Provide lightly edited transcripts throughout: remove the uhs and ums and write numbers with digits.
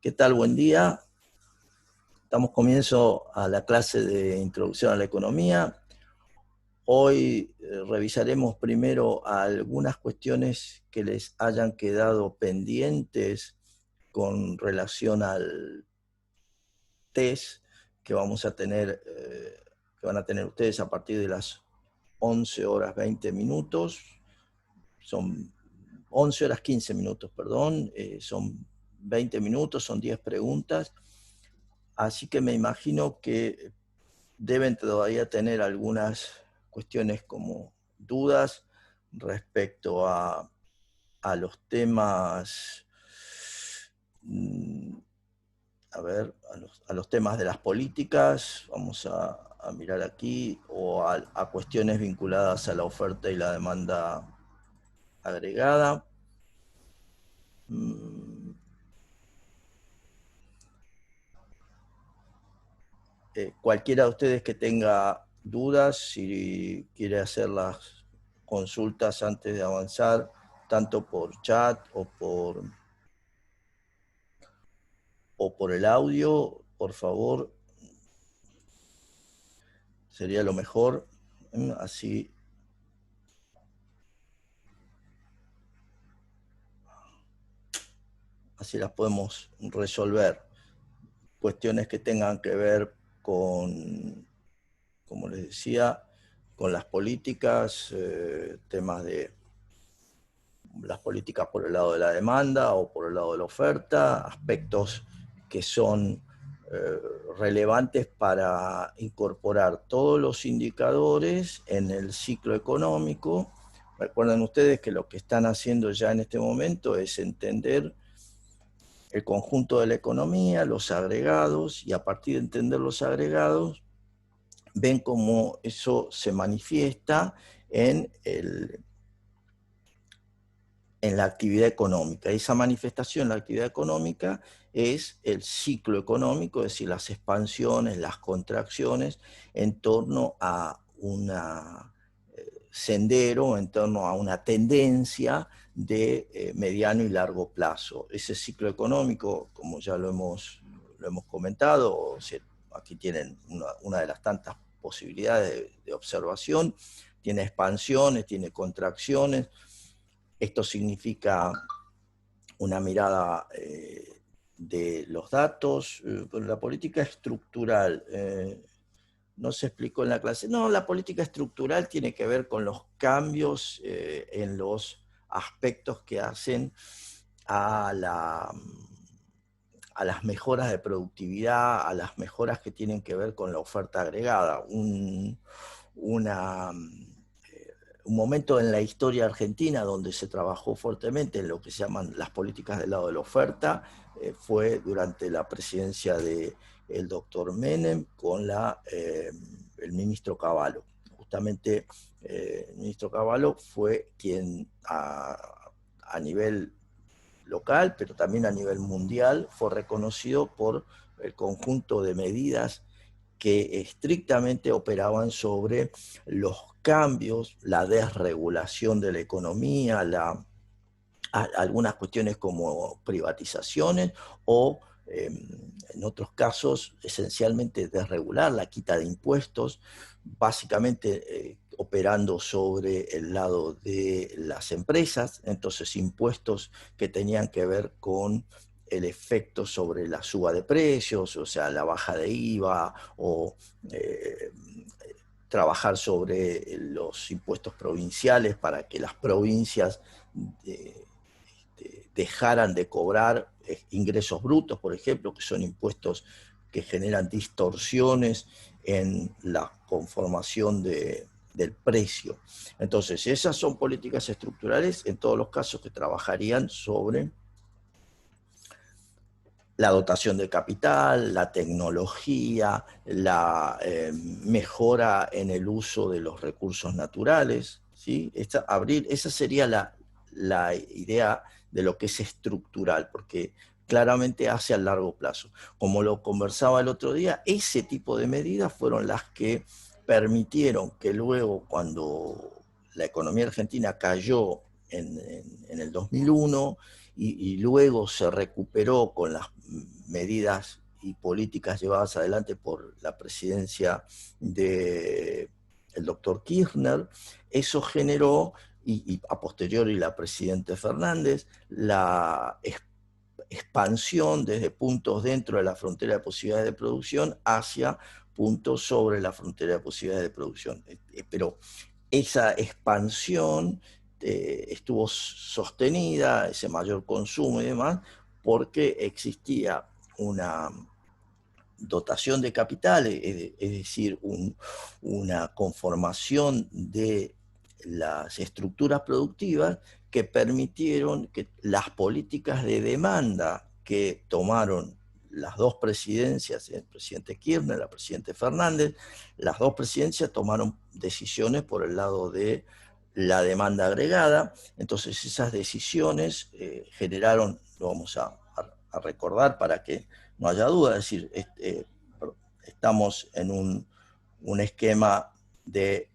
¿Qué tal? Buen día. Damos comienzo a la clase de Introducción a la Economía. Hoy revisaremos primero algunas cuestiones que les hayan quedado pendientes con relación al test que vamos a tener, que van a tener ustedes a partir de las 11 horas 20 minutos. Son 11 horas 15 minutos, perdón. Son 20 minutos, son 10 preguntas. Así que me imagino que deben todavía tener algunas cuestiones como dudas respecto a los temas, a ver, a los temas de las políticas, vamos a mirar aquí, o a cuestiones vinculadas a la oferta y la demanda agregada. Cualquiera de ustedes que tenga dudas, si quiere hacer las consultas antes de avanzar, tanto por chat o por el audio, por favor, sería lo mejor. Así las podemos resolver. Cuestiones que tengan que ver con, como les decía, con las políticas, temas de las políticas por el lado de la demanda o por el lado de la oferta, aspectos que son relevantes para incorporar todos los indicadores en el ciclo económico. Recuerden ustedes que lo que están haciendo ya en este momento es entender el conjunto de la economía, los agregados, y a partir de entender los agregados, ven cómo eso se manifiesta en la actividad económica. Esa manifestación en la actividad económica es el ciclo económico, es decir, las expansiones, las contracciones, en torno a un sendero, en torno a una tendencia de mediano y largo plazo. Ese ciclo económico, como ya lo hemos comentado, aquí tienen una de las tantas posibilidades de observación, tiene expansiones, tiene contracciones. Esto significa una mirada de los datos. La política estructural, no se explicó en la clase. No, la política estructural tiene que ver con los cambios en los aspectos que hacen a las mejoras de productividad, a las mejoras que tienen que ver con la oferta agregada. Un momento en la historia argentina donde se trabajó fuertemente en lo que se llaman las políticas del lado de la oferta, fue durante la presidencia del doctor Menem con el ministro Cavallo. Justamente el ministro Cavallo fue quien a nivel local, pero también a nivel mundial, fue reconocido por el conjunto de medidas que estrictamente operaban sobre los cambios, la desregulación de la economía, algunas cuestiones como privatizaciones o en otros casos esencialmente desregular, la quita de impuestos, básicamente operando sobre el lado de las empresas, entonces impuestos que tenían que ver con el efecto sobre la suba de precios, o sea, la baja de IVA o trabajar sobre los impuestos provinciales para que las provincias dejaran de cobrar ingresos brutos, por ejemplo, que son impuestos que generan distorsiones en la conformación del precio. Entonces, esas son políticas estructurales en todos los casos que trabajarían sobre la dotación de capital, la tecnología, la mejora en el uso de los recursos naturales, ¿sí? Esa sería la idea de lo que es estructural, porque claramente hace a largo plazo. Como lo conversaba el otro día, ese tipo de medidas fueron las que permitieron que luego, cuando la economía argentina cayó en el 2001, y luego se recuperó con las medidas y políticas llevadas adelante por la presidencia del doctor Kirchner. Eso generó, y a posteriori la presidenta Fernández, la expansión desde puntos dentro de la frontera de posibilidades de producción hacia puntos sobre la frontera de posibilidades de producción. Pero esa expansión estuvo sostenida, ese mayor consumo y demás, porque existía una dotación de capital, es decir, una conformación de las estructuras productivas que permitieron que las políticas de demanda que tomaron las dos presidencias, el presidente Kirchner, la presidenta Fernández, las dos presidencias tomaron decisiones por el lado de la demanda agregada. Entonces esas decisiones generaron, lo vamos a recordar para que no haya duda, es decir, estamos en un esquema de,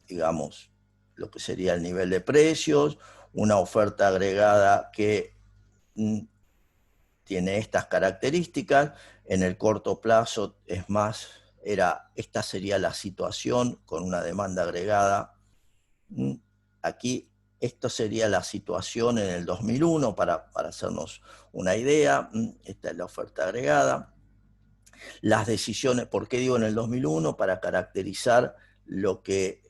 digamos, lo que sería el nivel de precios, una oferta agregada que tiene estas características. En el corto plazo, es más, esta sería la situación con una demanda agregada. Aquí, esto sería la situación en el 2001, para hacernos una idea. Esta es la oferta agregada. Las decisiones, ¿por qué digo en el 2001? Para caracterizar lo que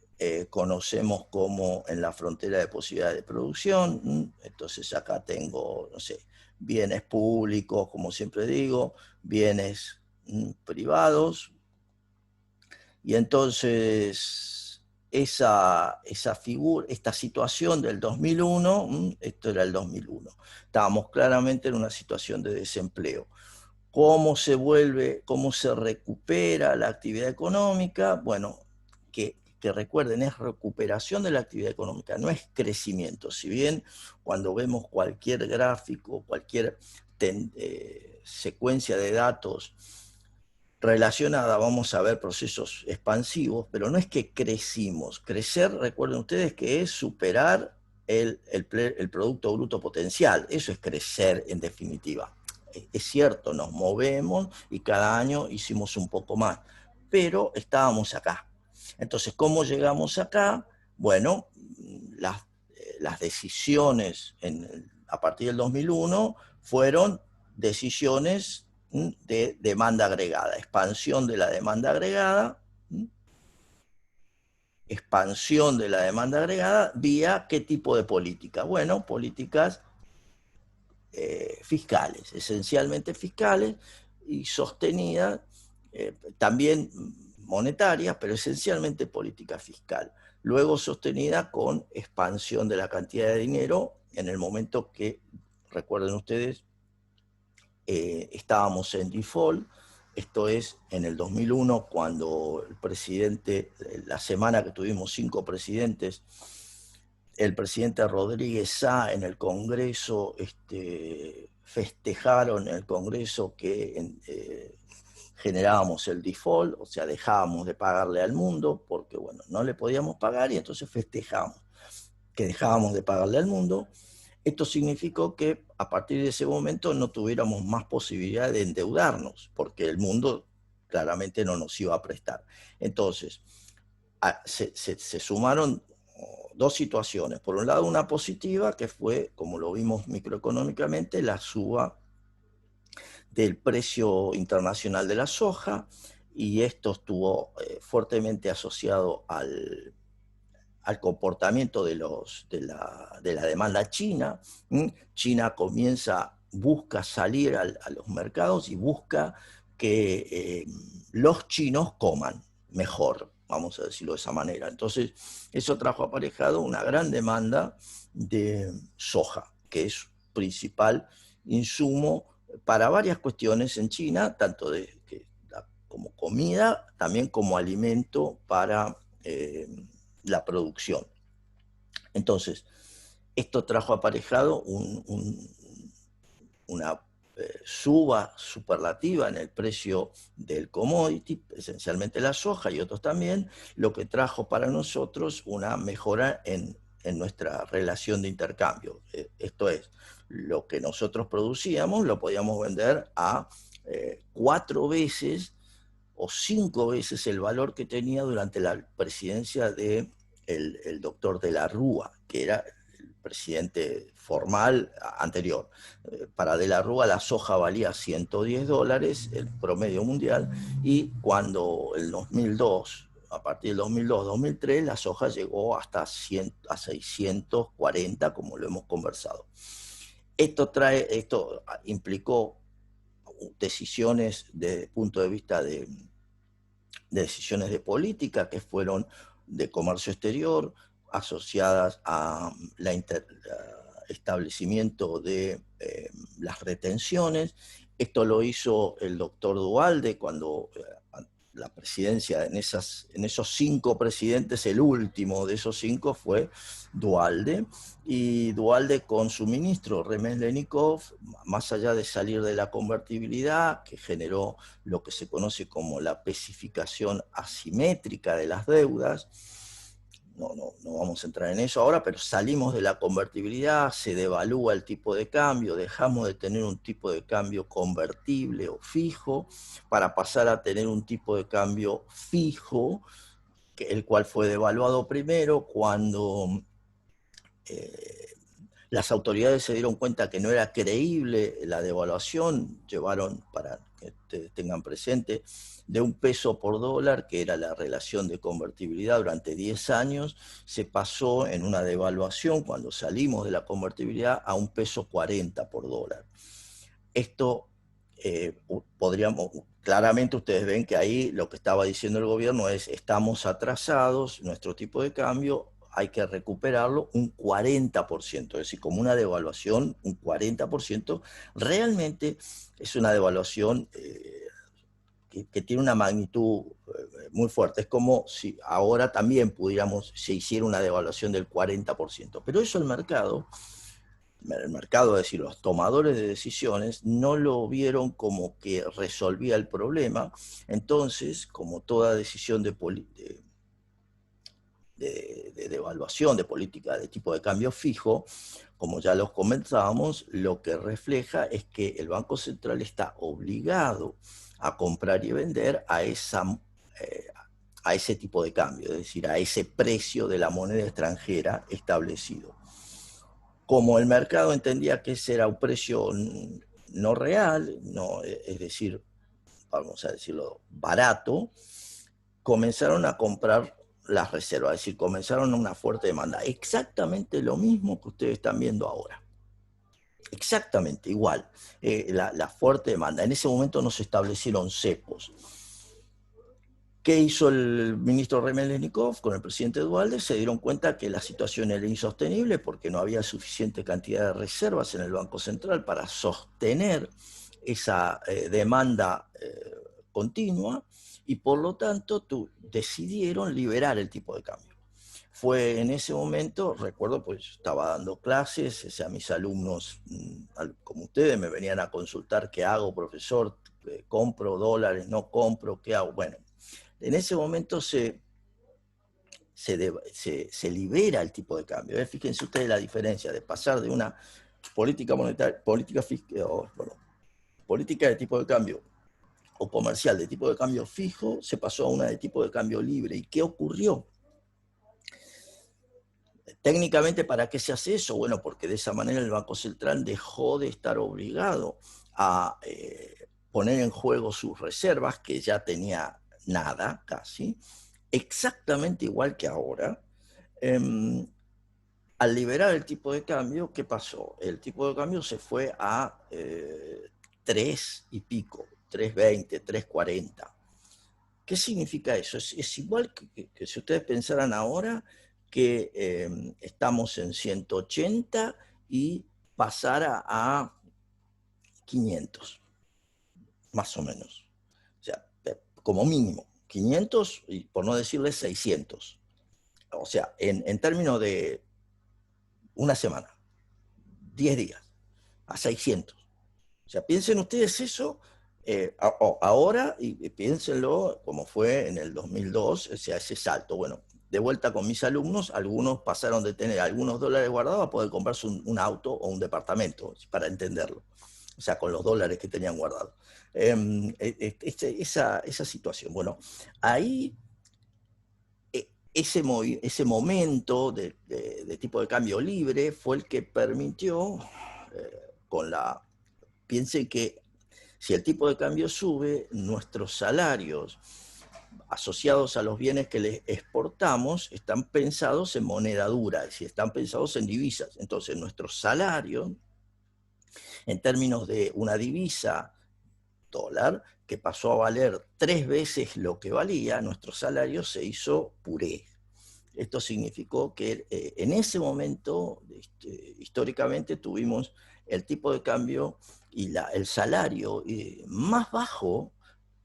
conocemos como en la frontera de posibilidades de producción. Entonces acá tengo, no sé, bienes públicos, como siempre digo, bienes privados, y entonces esta situación del 2001, esto era el 2001, estábamos claramente en una situación de desempleo. ¿Cómo se recupera la actividad económica? Bueno, que recuerden, es recuperación de la actividad económica, no es crecimiento. Si bien cuando vemos cualquier gráfico, cualquier secuencia de datos relacionada, vamos a ver procesos expansivos, pero no es que crecimos. Crecer, recuerden ustedes, que es superar el Producto Bruto Potencial. Eso es crecer en definitiva. Es cierto, nos movemos y cada año hicimos un poco más, pero estábamos acá. Entonces, ¿cómo llegamos acá? Bueno, las decisiones a partir del 2001 fueron decisiones de demanda agregada, expansión de la demanda agregada, vía ¿qué tipo de política? Bueno, políticas fiscales, esencialmente fiscales y sostenidas, también monetarias, pero esencialmente política fiscal. Luego sostenida con expansión de la cantidad de dinero en el momento que, recuerden ustedes, estábamos en default. Esto es en el 2001, cuando el presidente, la semana que tuvimos 5 presidentes, el presidente Rodríguez Sá en el Congreso, festejaron en el Congreso que generábamos el default, o sea, dejábamos de pagarle al mundo, porque bueno, no le podíamos pagar, y entonces festejamos que dejábamos de pagarle al mundo. Esto significó que a partir de ese momento no tuviéramos más posibilidad de endeudarnos, porque el mundo claramente no nos iba a prestar. Entonces, se sumaron dos situaciones. Por un lado, una positiva, que fue, como lo vimos microeconómicamente, la suba del precio internacional de la soja, y esto estuvo fuertemente asociado al comportamiento de la demanda china. China busca salir a los mercados y busca que los chinos coman mejor, vamos a decirlo de esa manera. Entonces, eso trajo aparejado una gran demanda de soja, que es principal insumo para varias cuestiones en China, tanto como comida, también como alimento para la producción. Entonces, esto trajo aparejado una suba superlativa en el precio del commodity, esencialmente la soja y otros también, lo que trajo para nosotros una mejora en nuestra relación de intercambio. Esto es, lo que nosotros producíamos lo podíamos vender a 4 veces o 5 veces el valor que tenía durante la presidencia de el doctor de la Rúa, que era el presidente formal anterior. Para de la Rúa la soja valía $110, el promedio mundial, y cuando el 2002, a partir del 2002-2003, la soja llegó hasta 640, como lo hemos conversado. Esto implicó decisiones desde el punto de vista de decisiones de política que fueron de comercio exterior, asociadas a establecimiento de las retenciones. Esto lo hizo el doctor Duhalde cuando la presidencia, en esos 5 presidentes, el último de esos 5 fue Duhalde, y Duhalde con su ministro Remeslenikov, más allá de salir de la convertibilidad, que generó lo que se conoce como la especificación asimétrica de las deudas, no vamos a entrar en eso ahora, pero salimos de la convertibilidad, se devalúa el tipo de cambio, dejamos de tener un tipo de cambio convertible o fijo para pasar a tener un tipo de cambio fijo, el cual fue devaluado primero cuando las autoridades se dieron cuenta que no era creíble la devaluación, llevaron, para que ustedes tengan presente, de $1 peso por dólar, que era la relación de convertibilidad durante 10 años, se pasó en una devaluación cuando salimos de la convertibilidad a $1 peso 40 por dólar. Esto claramente ustedes ven que ahí lo que estaba diciendo el gobierno es: estamos atrasados, nuestro tipo de cambio hay que recuperarlo un 40%, es decir, como una devaluación, un 40%, realmente es una devaluación que tiene una magnitud muy fuerte. Es como si ahora también se hiciera una devaluación del 40%, pero eso el mercado, es decir, los tomadores de decisiones, no lo vieron como que resolvía el problema. Entonces, como toda decisión de devaluación, de política de tipo de cambio fijo, como ya los comentábamos, lo que refleja es que el Banco Central está obligado a comprar y vender a ese tipo de cambio, es decir, a ese precio de la moneda extranjera establecido. Como el mercado entendía que ese era un precio no real, es decir, vamos a decirlo, barato, comenzaron a comprar las reservas, es decir, comenzaron una fuerte demanda. Exactamente lo mismo que ustedes están viendo ahora. Exactamente igual. La fuerte demanda. En ese momento no se establecieron cepos. ¿Qué hizo el ministro Remeslenikov con el presidente Duhalde? Se dieron cuenta que la situación era insostenible porque no había suficiente cantidad de reservas en el Banco Central para sostener esa demanda continua, y por lo tanto decidieron liberar el tipo de cambio. Fue en ese momento, recuerdo, pues estaba dando clases, o sea, mis alumnos, como ustedes, me venían a consultar: ¿qué hago, profesor? ¿Compro dólares? ¿No compro? ¿Qué hago? Bueno, en ese momento se libera el tipo de cambio. Fíjense ustedes la diferencia de pasar de una política monetaria, política de tipo de cambio o comercial de tipo de cambio fijo, se pasó a una de tipo de cambio libre. ¿Y qué ocurrió? Técnicamente, ¿para qué se hace eso? Bueno, porque de esa manera el Banco Central dejó de estar obligado a poner en juego sus reservas, que ya tenía nada casi, exactamente igual que ahora. Al liberar el tipo de cambio, ¿qué pasó? El tipo de cambio se fue a 3 y pico, 3.20, 3.40. ¿Qué significa eso? Es igual que si ustedes pensaran ahora que estamos en 180 y pasara a 500, más o menos. O sea, como mínimo, 500, y por no decirles 600. O sea, en términos de una semana, 10 días, a 600. O sea, piensen ustedes eso ahora, y piénsenlo como fue en el 2002, o sea, ese salto. Bueno, de vuelta con mis alumnos, algunos pasaron de tener algunos dólares guardados a poder comprarse un auto o un departamento, para entenderlo. O sea, con los dólares que tenían guardados. Esa situación. Bueno, ahí ese momento de tipo de cambio libre fue el que permitió, piensen que si el tipo de cambio sube, nuestros salarios asociados a los bienes que les exportamos están pensados en moneda dura, es decir, están pensados en divisas. Entonces, nuestro salario, en términos de una divisa, dólar, que pasó a valer 3 veces lo que valía, nuestro salario se hizo puré. Esto significó que en ese momento, históricamente, tuvimos el tipo de cambio y el salario más bajo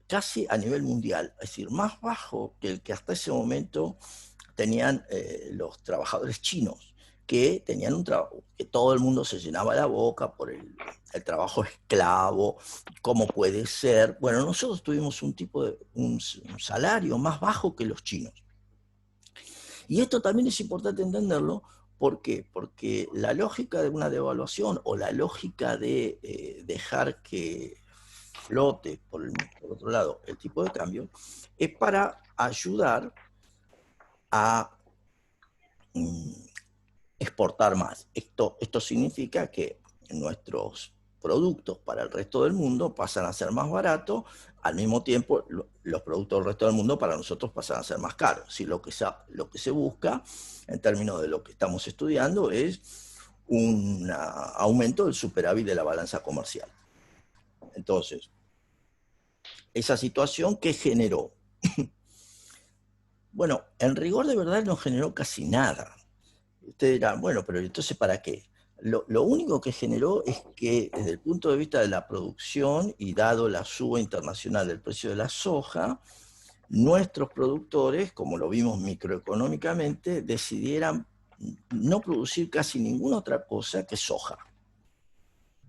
casi a nivel mundial, es decir, más bajo que el que hasta ese momento tenían los trabajadores chinos, que tenían un trabajo, que todo el mundo se llenaba la boca por el trabajo esclavo, cómo puede ser. Bueno, nosotros tuvimos un salario más bajo que los chinos. Y esto también es importante entenderlo. ¿Por qué? Porque la lógica de una devaluación o la lógica de dejar que flote por otro lado el tipo de cambio es para ayudar a exportar más. Esto significa que nuestros productos para el resto del mundo pasan a ser más baratos, al mismo tiempo los productos del resto del mundo para nosotros pasan a ser más caros. Si lo que se busca en términos de lo que estamos estudiando es un aumento del superávit de la balanza comercial. Entonces, esa situación, ¿qué generó? Bueno, en rigor de verdad no generó casi nada. Ustedes dirán, bueno, pero entonces ¿para qué? Lo único que generó es que desde el punto de vista de la producción y dado la suba internacional del precio de la soja, nuestros productores, como lo vimos microeconómicamente, decidieran no producir casi ninguna otra cosa que soja.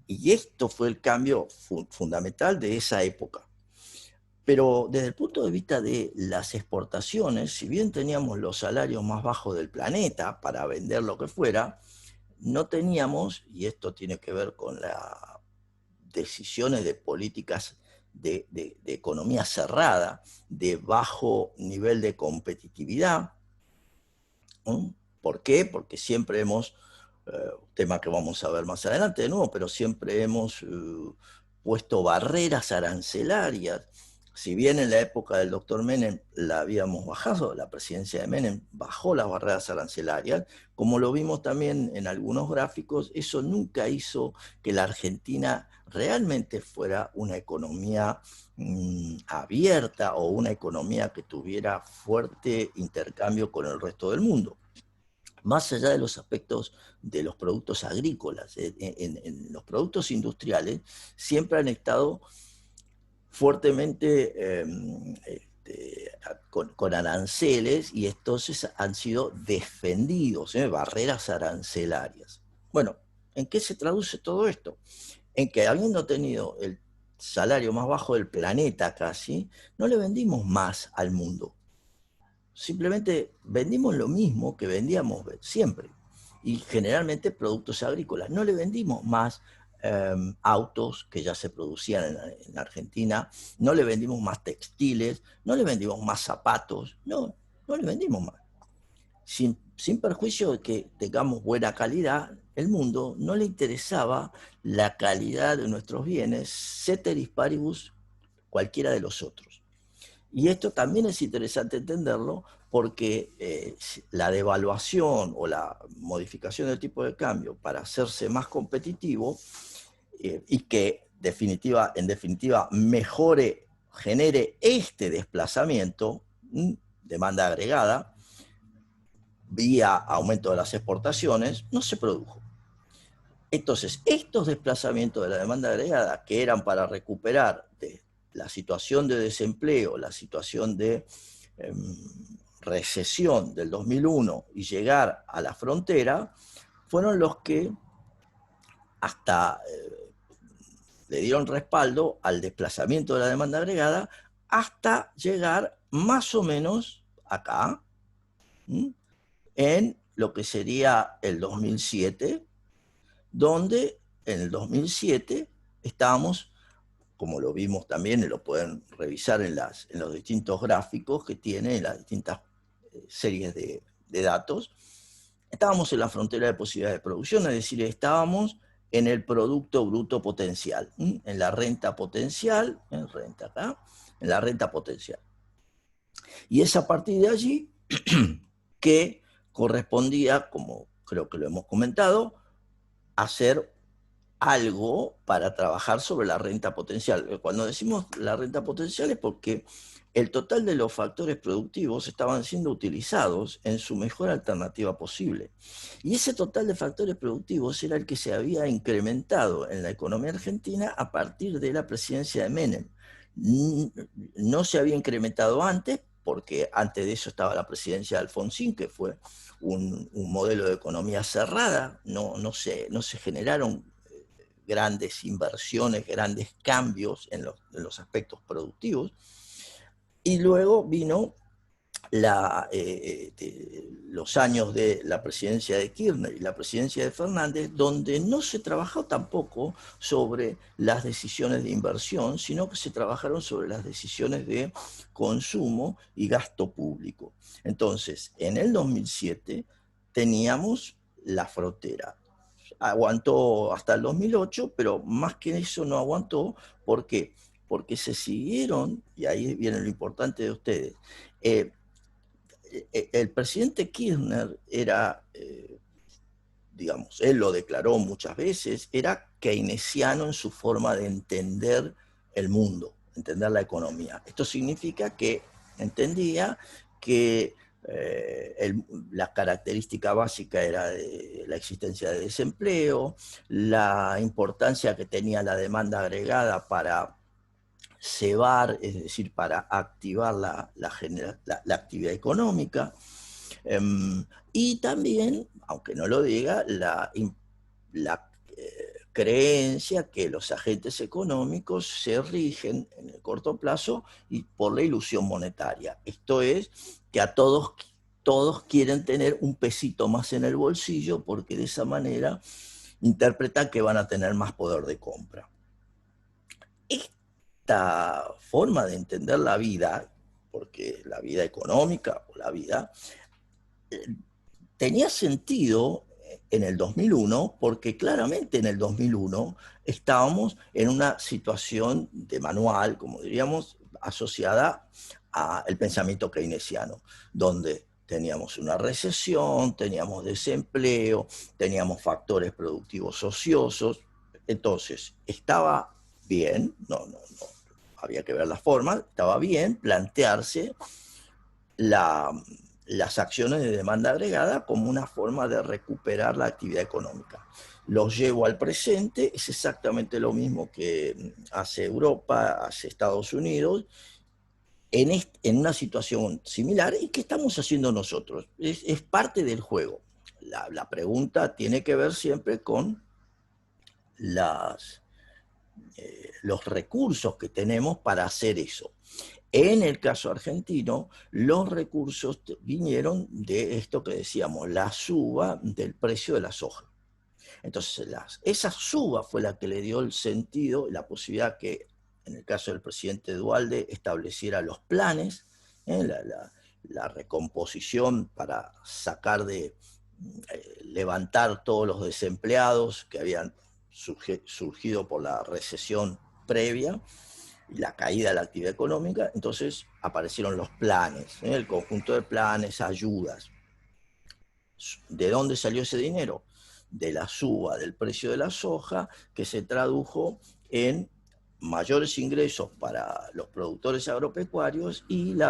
Y esto fue el cambio fundamental de esa época. Pero desde el punto de vista de las exportaciones, si bien teníamos los salarios más bajos del planeta para vender lo que fuera, no teníamos, y esto tiene que ver con las decisiones de políticas de economía cerrada, de bajo nivel de competitividad. ¿Por qué? Porque siempre hemos, tema que vamos a ver más adelante de nuevo, pero siempre hemos puesto barreras arancelarias. Si bien en la época del doctor Menem la habíamos bajado, la presidencia de Menem bajó las barreras arancelarias, como lo vimos también en algunos gráficos, eso nunca hizo que la Argentina realmente fuera una economía abierta o una economía que tuviera fuerte intercambio con el resto del mundo. Más allá de los aspectos de los productos agrícolas, en los productos industriales siempre han estado fuertemente con aranceles y entonces han sido defendidos, barreras arancelarias. Bueno, ¿en qué se traduce todo esto? En que habiendo tenido el salario más bajo del planeta casi, no le vendimos más al mundo. Simplemente vendimos lo mismo que vendíamos siempre. Y generalmente productos agrícolas. No le vendimos más autos que ya se producían en Argentina, no le vendimos más textiles, no le vendimos más zapatos, no le vendimos más. Sin perjuicio de que tengamos buena calidad, el mundo no le interesaba la calidad de nuestros bienes, ceteris paribus cualquiera de los otros. Y esto también es interesante entenderlo porque la devaluación o la modificación del tipo de cambio para hacerse más competitivo y que en definitiva mejore, genere este desplazamiento, demanda agregada, vía aumento de las exportaciones, no se produjo. Entonces, estos desplazamientos de la demanda agregada, que eran para recuperar la situación de desempleo, la situación de recesión del 2001 y llegar a la frontera, fueron los que hasta le dieron respaldo al desplazamiento de la demanda agregada hasta llegar más o menos acá, en lo que sería el 2007, donde en el 2007 estábamos, como lo vimos también, y lo pueden revisar en los distintos gráficos que tiene, en las distintas series de datos, estábamos en la frontera de posibilidades de producción, es decir, estábamos en el Producto Bruto Potencial, en la renta potencial, renta acá, en la renta potencial. Y es a partir de allí que correspondía, como creo que lo hemos comentado, hacer algo para trabajar sobre la renta potencial. Cuando decimos la renta potencial es porque el total de los factores productivos estaban siendo utilizados en su mejor alternativa posible. Y ese total de factores productivos era el que se había incrementado en la economía argentina a partir de la presidencia de Menem. No se había incrementado antes, porque antes de eso estaba la presidencia de Alfonsín, que fue un modelo de economía cerrada, no se generaron grandes inversiones, grandes cambios en los aspectos productivos. Y luego vino los años de la presidencia de Kirchner y la presidencia de Fernández, donde no se trabajó tampoco sobre las decisiones de inversión, sino que se trabajaron sobre las decisiones de consumo y gasto público. Entonces, en el 2007 teníamos la frontera. Aguantó hasta el 2008, pero más que eso no aguantó. ¿Por qué? Porque se siguieron, y ahí viene lo importante de ustedes, el presidente Kirchner era, digamos, él lo declaró muchas veces, era keynesiano en su forma de entender el mundo, entender la economía. Esto significa que entendía que la característica básica era la existencia de desempleo, la importancia que tenía la demanda agregada para cebar, es decir, para activar la actividad económica, y también, aunque no lo diga, la creencia que los agentes económicos se rigen en el corto plazo y por la ilusión monetaria. Esto es que todos quieren tener un pesito más en el bolsillo porque de esa manera interpretan que van a tener más poder de compra. Esta forma de entender la vida, porque la vida económica o la vida, tenía sentido en el 2001, porque claramente en el 2001 estábamos en una situación de manual, como diríamos, asociada al pensamiento keynesiano, donde teníamos una recesión, teníamos desempleo, teníamos factores productivos ociosos. Entonces, estaba bien, no, había que ver las formas, estaba bien plantearse las acciones de demanda agregada como una forma de recuperar la actividad económica. Los llevo al presente, es exactamente lo mismo que hace Europa, hace Estados Unidos, en una situación similar. ¿Y qué estamos haciendo nosotros? Es parte del juego. La pregunta tiene que ver siempre con los recursos que tenemos para hacer eso. En el caso argentino, los recursos vinieron de esto que decíamos, la suba del precio de la soja. Entonces, esa suba fue la que le dio el sentido, la posibilidad que, en el caso del presidente Duhalde, estableciera los planes, la recomposición para sacar levantar todos los desempleados que habían surgido por la recesión previa, y la caída de la actividad económica. Entonces aparecieron los planes, el conjunto de planes, ayudas. ¿De dónde salió ese dinero? De la suba del precio de la soja, que se tradujo en mayores ingresos para los productores agropecuarios y el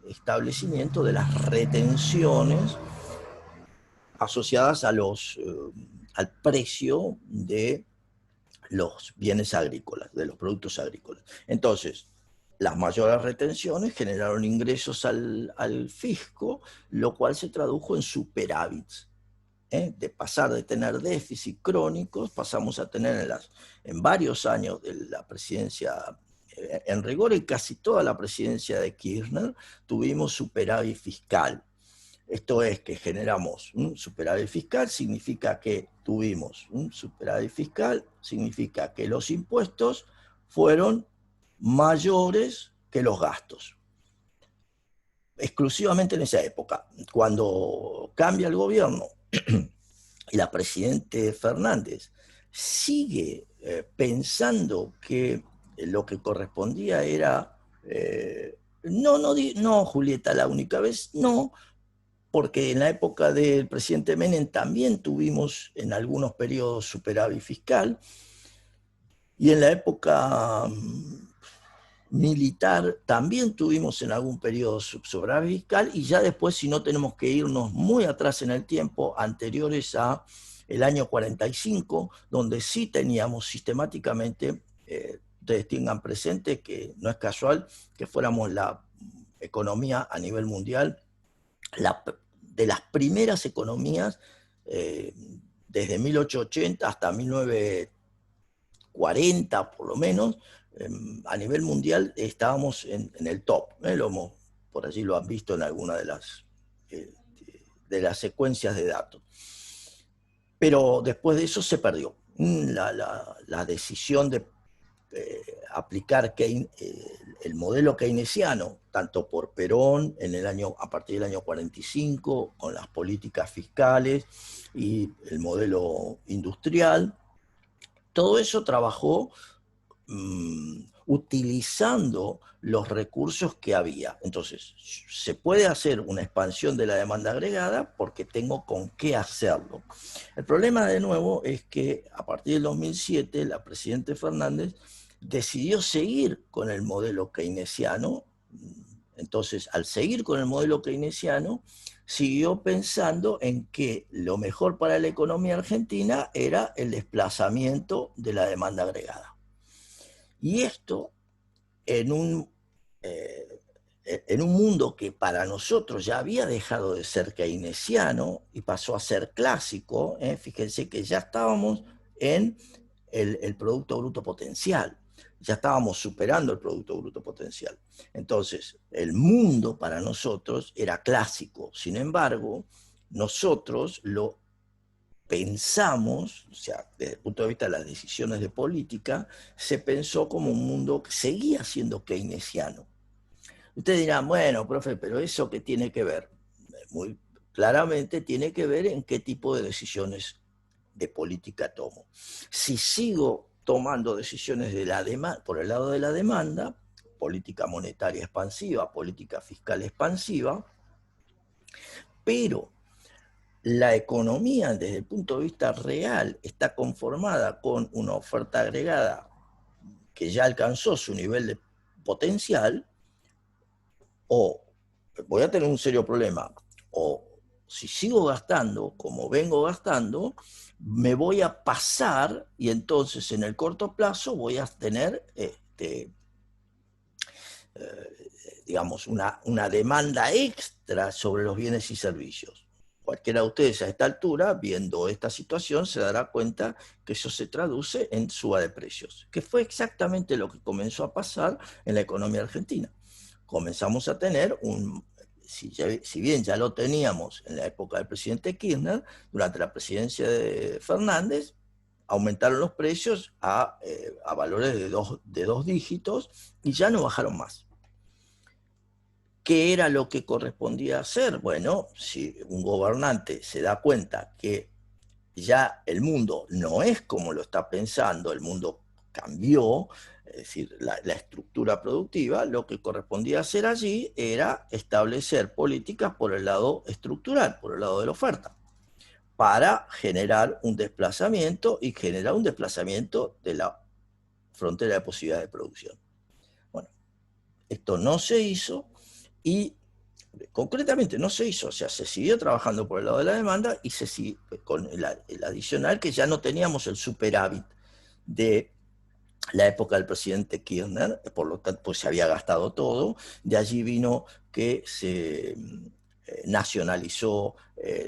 establecimiento de las retenciones asociadas al precio de los bienes agrícolas, de los productos agrícolas. Entonces, las mayores retenciones generaron ingresos al fisco, lo cual se tradujo en superávits. De pasar de tener déficit crónicos, pasamos a tener en varios años de la presidencia, en rigor en casi toda la presidencia de Kirchner, tuvimos superávit fiscal. Esto es que generamos un superávit fiscal, significa que tuvimos un superávit fiscal, significa que los impuestos fueron mayores que los gastos. Exclusivamente en esa época. Cuando cambia el gobierno y la presidente Fernández sigue pensando que lo que correspondía era, no, Julieta, la única vez, no, porque en la época del presidente Menem también tuvimos en algunos periodos superávit fiscal, y en la época militar también tuvimos en algún periodo superávit fiscal, y ya después, si no tenemos que irnos muy atrás en el tiempo, anteriores a el año 45, donde sí teníamos sistemáticamente, ustedes tengan presente que no es casual que fuéramos la economía a nivel mundial, de las primeras economías, desde 1880 hasta 1940 por lo menos, a nivel mundial estábamos en el top, por allí lo han visto en alguna de las secuencias de datos. Pero después de eso se perdió. La decisión de aplicar el modelo keynesiano, tanto por Perón a partir del año 45, con las políticas fiscales y el modelo industrial, todo eso trabajó utilizando los recursos que había. Entonces, se puede hacer una expansión de la demanda agregada porque tengo con qué hacerlo. El problema, de nuevo, es que a partir del 2007, la presidenta Fernández decidió seguir con el modelo keynesiano. Entonces, al seguir con el modelo keynesiano, siguió pensando en que lo mejor para la economía argentina era el desplazamiento de la demanda agregada. Y esto en un mundo que para nosotros ya había dejado de ser keynesiano y pasó a ser clásico. Fíjense que ya estábamos en el Producto Bruto Potencial, ya estábamos superando el Producto Bruto Potencial. Entonces, el mundo para nosotros era clásico. Sin embargo, nosotros lo pensamos, o sea, desde el punto de vista de las decisiones de política, se pensó como un mundo que seguía siendo keynesiano. Ustedes dirán, bueno, profe, pero ¿eso qué tiene que ver? Muy claramente tiene que ver en qué tipo de decisiones de política tomo. Si sigo tomando decisiones por el lado de la demanda, política monetaria expansiva, política fiscal expansiva, pero la economía desde el punto de vista real está conformada con una oferta agregada que ya alcanzó su nivel de potencial, o voy a tener un serio problema, o si sigo gastando como vengo gastando, me voy a pasar, y entonces en el corto plazo voy a tener digamos, una demanda extra sobre los bienes y servicios. Cualquiera de ustedes a esta altura, viendo esta situación, se dará cuenta que eso se traduce en suba de precios, que fue exactamente lo que comenzó a pasar en la economía argentina. Comenzamos a tener si bien ya lo teníamos en la época del presidente Kirchner, durante la presidencia de Fernández, aumentaron los precios a valores de dos dígitos y ya no bajaron más. ¿Qué era lo que correspondía hacer? Bueno, si un gobernante se da cuenta que ya el mundo no es como lo está pensando, el mundo cambió, es decir, la estructura productiva, lo que correspondía hacer allí era establecer políticas por el lado estructural, por el lado de la oferta, para generar un desplazamiento y generar un desplazamiento de la frontera de posibilidad de producción. Bueno, esto no se hizo y concretamente no se hizo, o sea, se siguió trabajando por el lado de la demanda y se siguió con el adicional que ya no teníamos el superávit de la época del presidente Kirchner, por lo tanto pues se había gastado todo. De allí vino que se nacionalizó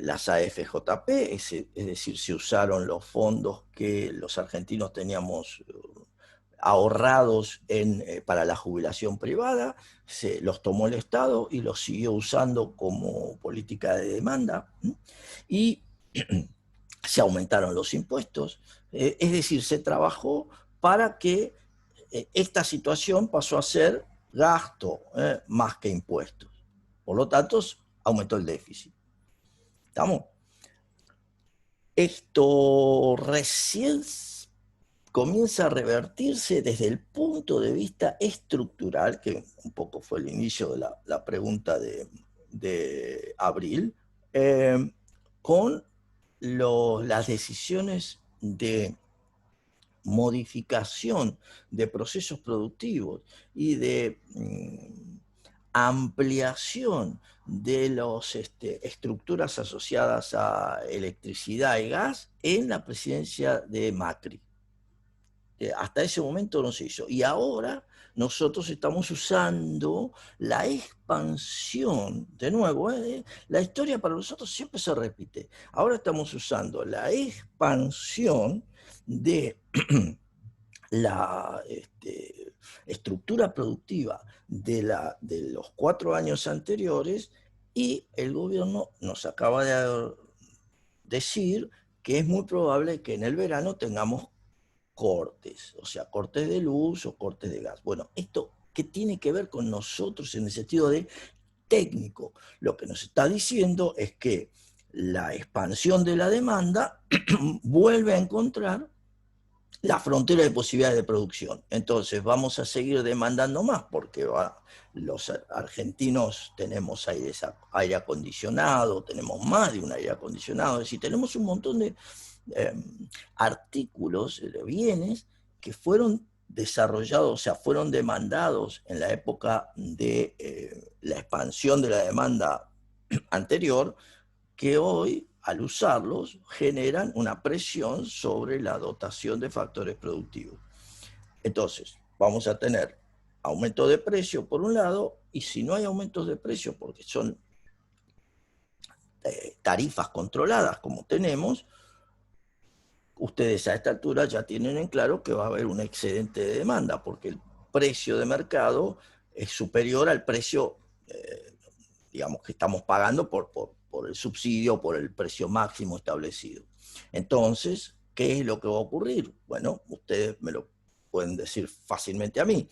las AFJP, es decir, se usaron los fondos que los argentinos teníamos ahorrados para la jubilación privada, los tomó el Estado y los siguió usando como política de demanda, y se aumentaron los impuestos, es decir, se trabajó para que esta situación pasó a ser gasto más que impuestos. Por lo tanto, aumentó el déficit. ¿Estamos? Esto recién comienza a revertirse desde el punto de vista estructural, que un poco fue el inicio de la pregunta de Abril, con las decisiones de modificación de procesos productivos y de ampliación de las estructuras asociadas a electricidad y gas en la presidencia de Macri. Hasta ese momento no se hizo. Y ahora nosotros estamos usando la expansión, de nuevo, la historia para nosotros siempre se repite. Ahora estamos usando la expansión de la estructura productiva de los 4 años anteriores, y el gobierno nos acaba de decir que es muy probable que en el verano tengamos cortes, o sea, cortes de luz o cortes de gas. Bueno, ¿esto qué tiene que ver con nosotros en el sentido de técnico? Lo que nos está diciendo es que la expansión de la demanda vuelve a encontrar la frontera de posibilidades de producción. Entonces vamos a seguir demandando más porque los argentinos tenemos aire acondicionado, tenemos más de un aire acondicionado, es decir, tenemos un montón de artículos, de bienes que fueron desarrollados, o sea, fueron demandados en la época de la expansión de la demanda anterior, que hoy, al usarlos, generan una presión sobre la dotación de factores productivos. Entonces, vamos a tener aumento de precio por un lado, y si no hay aumentos de precio, porque son tarifas controladas como tenemos, ustedes a esta altura ya tienen en claro que va a haber un excedente de demanda, porque el precio de mercado es superior al precio, digamos, que estamos pagando por el subsidio, por el precio máximo establecido. Entonces, ¿qué es lo que va a ocurrir? Bueno, ustedes me lo pueden decir fácilmente a mí.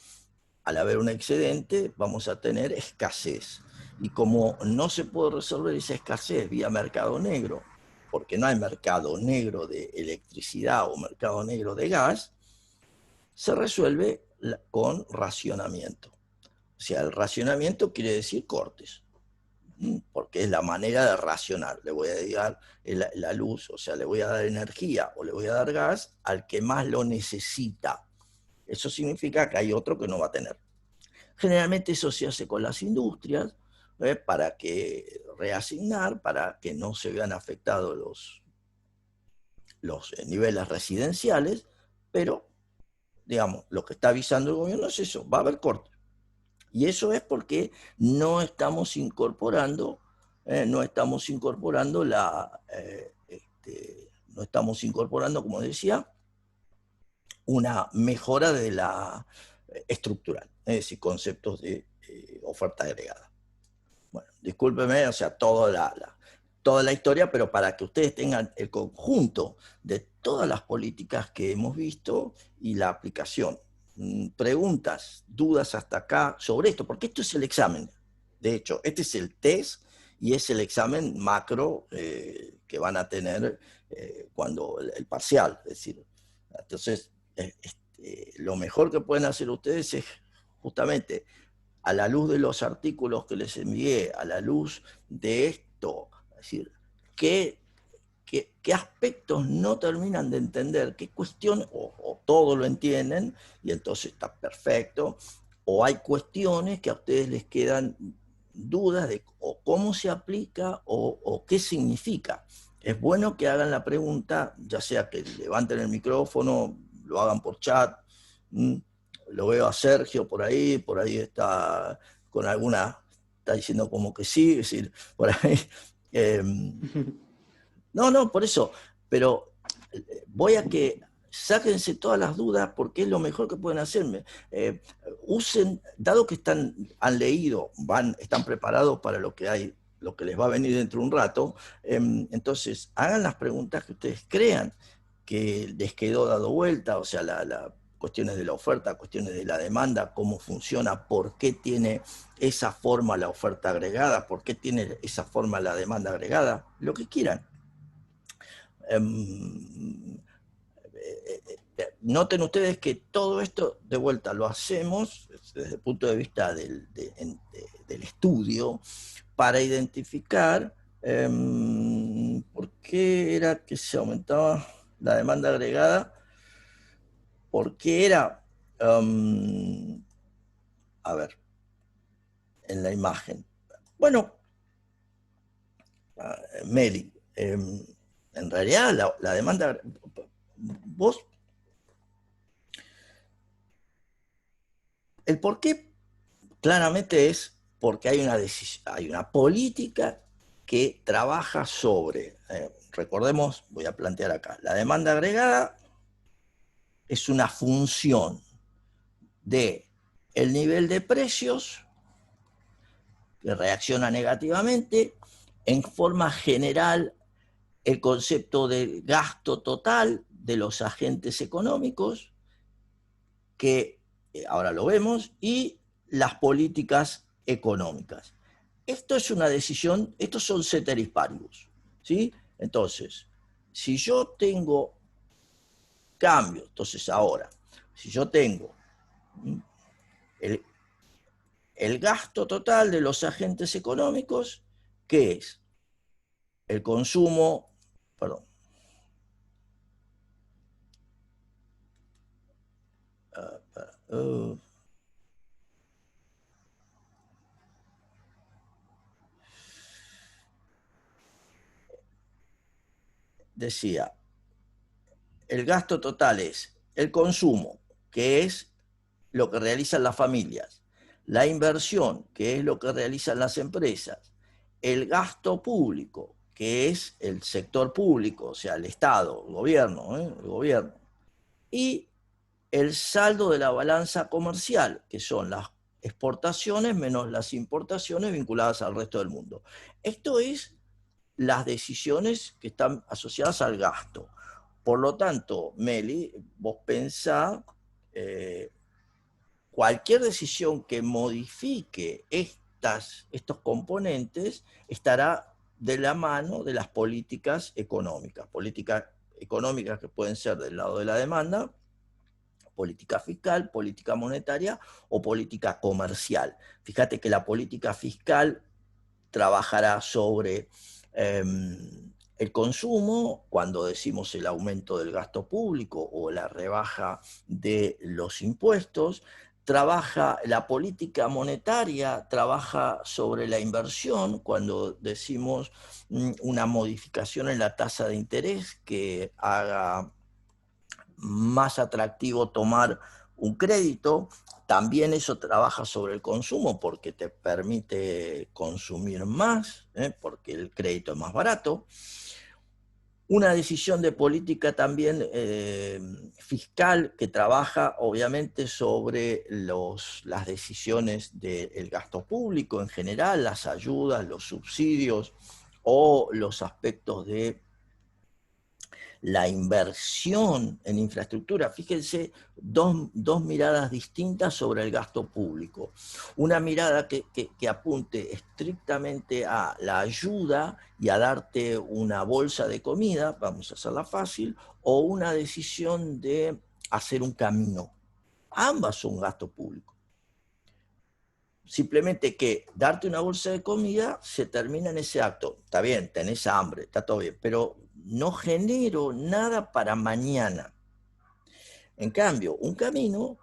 Al haber un excedente, vamos a tener escasez. Y como no se puede resolver esa escasez vía mercado negro, porque no hay mercado negro de electricidad o mercado negro de gas, se resuelve con racionamiento. O sea, el racionamiento quiere decir cortes, porque es la manera de racionar. Le voy a dar la luz, o sea, le voy a dar energía o le voy a dar gas al que más lo necesita. Eso significa que hay otro que no va a tener. Generalmente eso se hace con las industrias, para que reasignar, para que no se vean afectados los niveles residenciales, pero, digamos, lo que está avisando el gobierno es eso, va a haber cortes. Y eso es porque no estamos incorporando, no estamos incorporando no estamos incorporando, como decía, una mejora de la estructural, es decir, conceptos de oferta agregada. Bueno, discúlpeme, o sea, toda la historia, pero para que ustedes tengan el conjunto de todas las políticas que hemos visto y la aplicación. Preguntas, dudas hasta acá sobre esto, porque esto es el examen. De hecho, este es el test y es el examen macro que van a tener cuando el parcial. Es decir, entonces, lo mejor que pueden hacer ustedes es justamente, a la luz de los artículos que les envié, a la luz de esto, es decir, qué aspectos no terminan de entender, qué cuestión, o todo lo entienden, y entonces está perfecto, o hay cuestiones que a ustedes les quedan dudas de o cómo se aplica o qué significa. Es bueno que hagan la pregunta, ya sea que levanten el micrófono, lo hagan por chat. Lo veo a Sergio por ahí está con alguna, está diciendo como que sí, es decir, por ahí. No, por eso, pero voy a que sáquense todas las dudas porque es lo mejor que pueden hacerme. Usen, dado que han leído, están preparados para lo que les va a venir dentro de un rato, entonces hagan las preguntas que ustedes crean que les quedó dado vuelta, o sea, cuestiones de la oferta, cuestiones de la demanda, cómo funciona, por qué tiene esa forma la oferta agregada, por qué tiene esa forma la demanda agregada, lo que quieran. Noten ustedes que todo esto, de vuelta, lo hacemos desde el punto de vista del estudio para identificar por qué era que se aumentaba la demanda agregada, por qué era, a ver, en la imagen. Bueno, Meli, en realidad la demanda, vos, el por qué claramente es porque hay una política que trabaja sobre, recordemos, voy a plantear acá, la demanda agregada es una función de el nivel de precios que reacciona negativamente, en forma general el concepto de gasto total de los agentes económicos, que ahora lo vemos, y las políticas económicas. Esto es una decisión, estos son ceteris paribus, ¿sí? Entonces, si yo tengo cambio, entonces ahora, si yo tengo el gasto total de los agentes económicos, ¿qué es? El consumo, perdón, decía, el gasto total es el consumo, que es lo que realizan las familias, la inversión, que es lo que realizan las empresas, el gasto público, que es el sector público, o sea, el Estado, el gobierno, y el saldo de la balanza comercial, que son las exportaciones menos las importaciones vinculadas al resto del mundo. Esto es las decisiones que están asociadas al gasto. Por lo tanto, Meli, vos pensá, cualquier decisión que modifique estos componentes estará de la mano de las políticas económicas que pueden ser del lado de la demanda, política fiscal, política monetaria o política comercial. Fíjate que la política fiscal trabajará sobre el consumo, cuando decimos el aumento del gasto público o la rebaja de los impuestos. Trabaja la política monetaria, trabaja sobre la inversión, cuando decimos una modificación en la tasa de interés que haga más atractivo tomar un crédito. También eso trabaja sobre el consumo porque te permite consumir más, porque el crédito es más barato. Una decisión de política también fiscal que trabaja obviamente sobre las decisiones del gasto público en general, las ayudas, los subsidios o los aspectos de la inversión en infraestructura. Fíjense, dos miradas distintas sobre el gasto público. Una mirada que apunte estrictamente a la ayuda y a darte una bolsa de comida, vamos a hacerla fácil, o una decisión de hacer un camino. Ambas son gasto público. Simplemente que darte una bolsa de comida se termina en ese acto. Está bien, tenés hambre, está todo bien, pero no genero nada para mañana. En cambio, un camino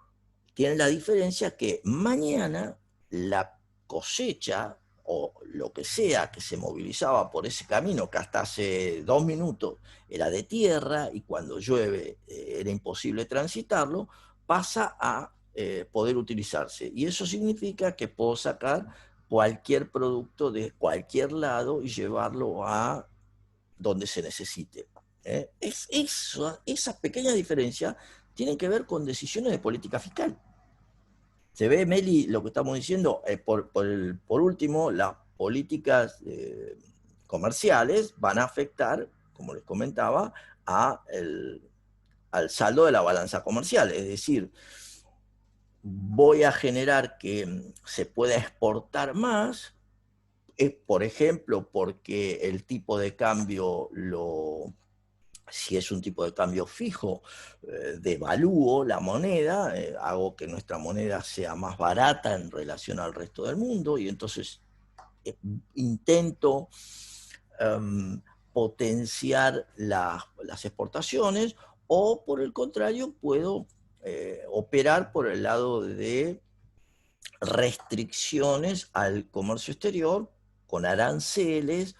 tiene la diferencia que mañana la cosecha o lo que sea que se movilizaba por ese camino, que hasta hace 2 minutos era de tierra y cuando llueve era imposible transitarlo, pasa a poder utilizarse. Y eso significa que puedo sacar cualquier producto de cualquier lado y llevarlo a donde se necesite. Esas pequeñas diferencias tienen que ver con decisiones de política fiscal. Se ve, Meli, lo que estamos diciendo, por último, las políticas comerciales van a afectar, como les comentaba, al saldo de la balanza comercial. Es decir, voy a generar que se pueda exportar más, por ejemplo, porque el tipo de cambio si es un tipo de cambio fijo, devalúo la moneda, hago que nuestra moneda sea más barata en relación al resto del mundo y entonces intento um, potenciar las exportaciones o por el contrario puedo operar por el lado de restricciones al comercio exterior con aranceles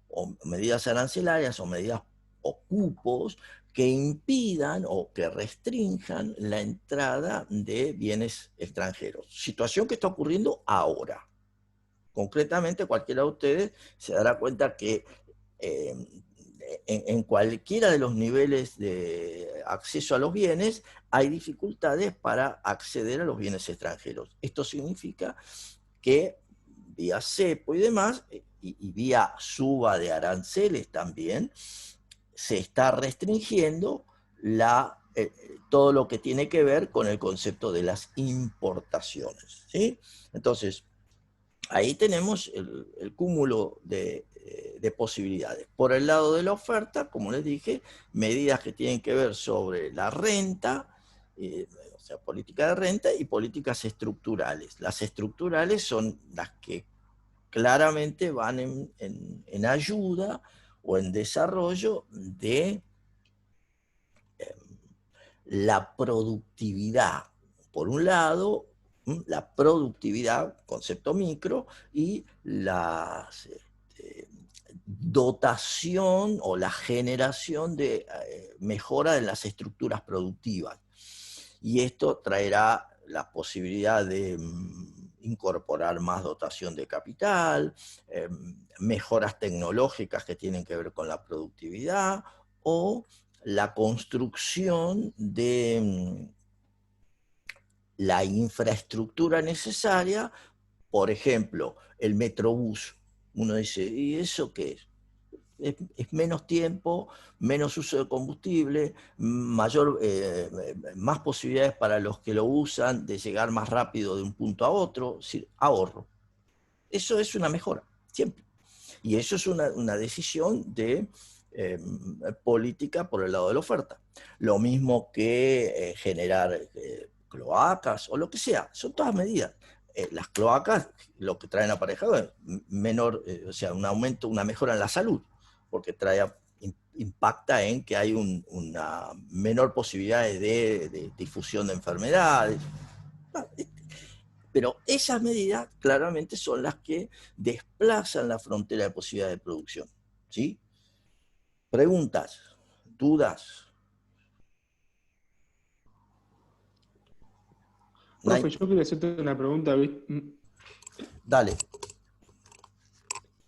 o medidas arancelarias o medidas o cupos que impidan o que restrinjan la entrada de bienes extranjeros. Situación que está ocurriendo ahora. Concretamente, cualquiera de ustedes se dará cuenta que eh, en cualquiera de los niveles de acceso a los bienes hay dificultades para acceder a los bienes extranjeros. Esto significa que vía cepo y demás, y vía suba de aranceles también, se está restringiendo todo lo que tiene que ver con el concepto de las importaciones. ¿Sí? Entonces, ahí tenemos el cúmulo de posibilidades. Por el lado de la oferta, como les dije, medidas que tienen que ver sobre la renta, o sea, política de renta y políticas estructurales. Las estructurales son las que claramente van en ayuda o en desarrollo de la productividad, por un lado, la productividad, concepto micro, y la dotación o la generación de mejora en las estructuras productivas. Y esto traerá la posibilidad de incorporar más dotación de capital, mejoras tecnológicas que tienen que ver con la productividad o la construcción de la infraestructura necesaria, por ejemplo, el Metrobús. Uno dice, ¿y eso qué es? Es menos tiempo, menos uso de combustible, más posibilidades para los que lo usan de llegar más rápido de un punto a otro, es decir, ahorro. Eso es una mejora, siempre. Y eso es una decisión de política por el lado de la oferta. Lo mismo que generar cloacas o lo que sea, son todas medidas. Las cloacas lo que traen aparejado es menor, o sea, un aumento, una mejora en la salud, porque impacta en que hay una menor posibilidad de difusión de enfermedades. Pero esas medidas claramente son las que desplazan la frontera de posibilidad de producción. ¿Sí? Preguntas, dudas. Profe, yo quería hacerte una pregunta. Dale.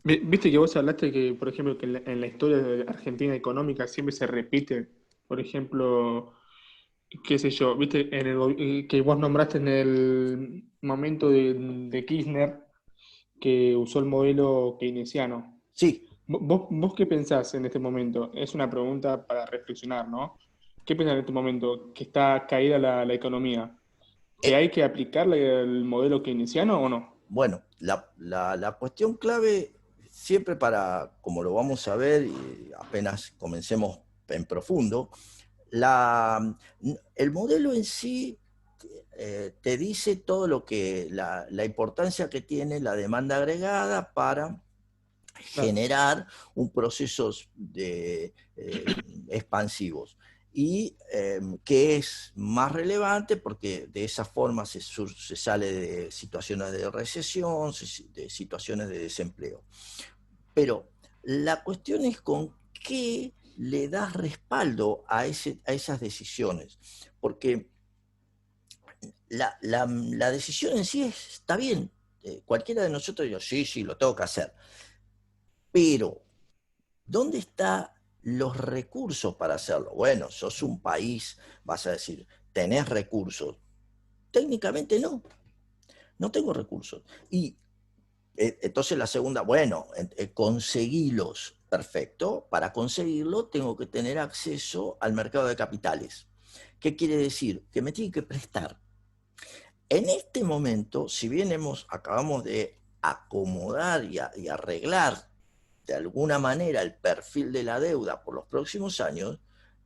Viste que vos hablaste que, por ejemplo, que en la historia de Argentina económica siempre se repite, por ejemplo, qué sé yo, viste, que vos nombraste en el momento de Kirchner que usó el modelo keynesiano. Sí, ¿Vos qué pensás en este momento? Es una pregunta para reflexionar, ¿no? ¿Qué pensás en este momento que está caída la economía? ¿Que eh, hay que aplicarle el modelo keynesiano o no? bueno, la cuestión clave siempre para, como lo vamos a ver y apenas comencemos en profundo, el modelo en sí te dice todo lo que, la importancia que tiene la demanda agregada para Claro. generar un proceso expansivos. Y que es más relevante porque de esa forma se sale de situaciones de recesión, de situaciones de desempleo. Pero la cuestión es con qué le das respaldo a esas decisiones, porque la decisión en sí está bien. Cualquiera de nosotros dice, sí, sí, lo tengo que hacer. Pero, ¿dónde está los recursos para hacerlo. Bueno, sos un país, vas a decir, ¿tenés recursos? Técnicamente no, no tengo recursos. Y entonces la segunda, bueno, conseguílos. Perfecto, para conseguirlo tengo que tener acceso al mercado de capitales. ¿Qué quiere decir? Que me tienen que prestar. En este momento, si bien acabamos de acomodar y arreglar de alguna manera el perfil de la deuda por los próximos años,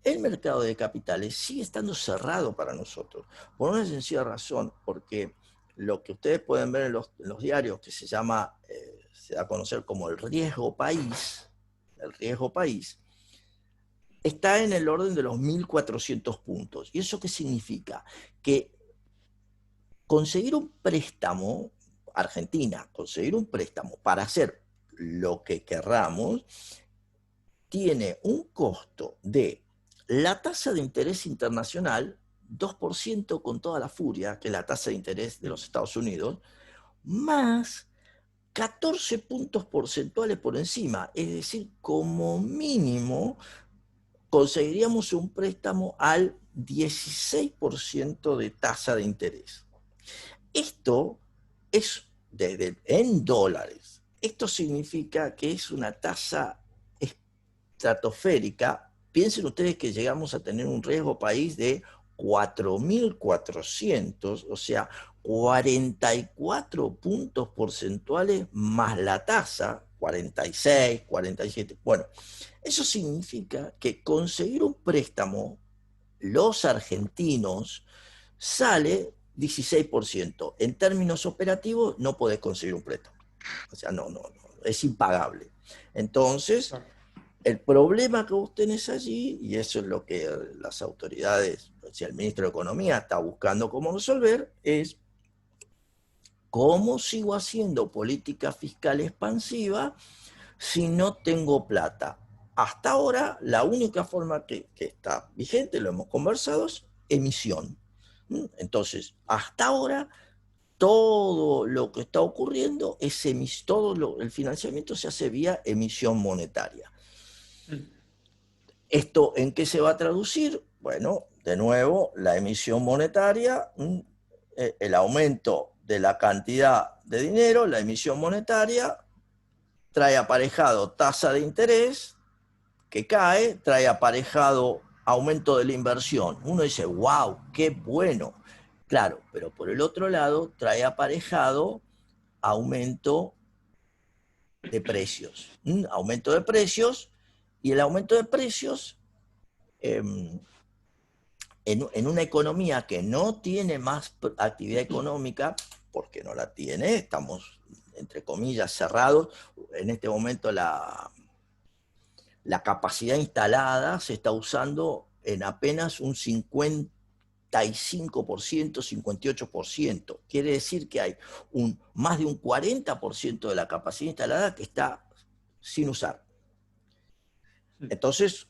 el mercado de capitales sigue estando cerrado para nosotros. Por una sencilla razón, porque lo que ustedes pueden ver en los diarios, que se llama, se da a conocer como el riesgo país, está en el orden de los 1.400 puntos. ¿Y eso qué significa? Que conseguir un préstamo, Argentina, conseguir un préstamo para hacer lo que querramos, tiene un costo de la tasa de interés internacional, 2% con toda la furia, que es la tasa de interés de los Estados Unidos, más 14 puntos porcentuales por encima. Es decir, como mínimo conseguiríamos un préstamo al 16% de tasa de interés. Esto es en dólares. Esto significa que es una tasa estratosférica. Piensen ustedes que llegamos a tener un riesgo país de 4.400, o sea, 44 puntos porcentuales más la tasa, 46, 47. Bueno, eso significa que conseguir un préstamo, los argentinos, sale 16%. En términos operativos, no podés conseguir un préstamo. O sea, no, es impagable. Entonces, el problema que vos tenés allí, y eso es lo que las autoridades, o sea, el ministro de Economía está buscando cómo resolver, es cómo sigo haciendo política fiscal expansiva si no tengo plata. Hasta ahora, la única forma que está vigente, lo hemos conversado, es emisión. Entonces, hasta ahora, todo lo que está ocurriendo es el financiamiento se hace vía emisión monetaria. ¿Esto en qué se va a traducir? Bueno, de nuevo, la emisión monetaria, el aumento de la cantidad de dinero, la emisión monetaria, trae aparejado tasa de interés que cae, trae aparejado aumento de la inversión. Uno dice, wow, qué bueno. Claro, pero por el otro lado trae aparejado aumento de precios. Aumento de precios, y el aumento de precios en una economía que no tiene más actividad económica, porque no la tiene, estamos entre comillas cerrados, en este momento la capacidad instalada se está usando en apenas un 55%, 58%. Quiere decir que hay más de un 40% de la capacidad instalada que está sin usar. Entonces,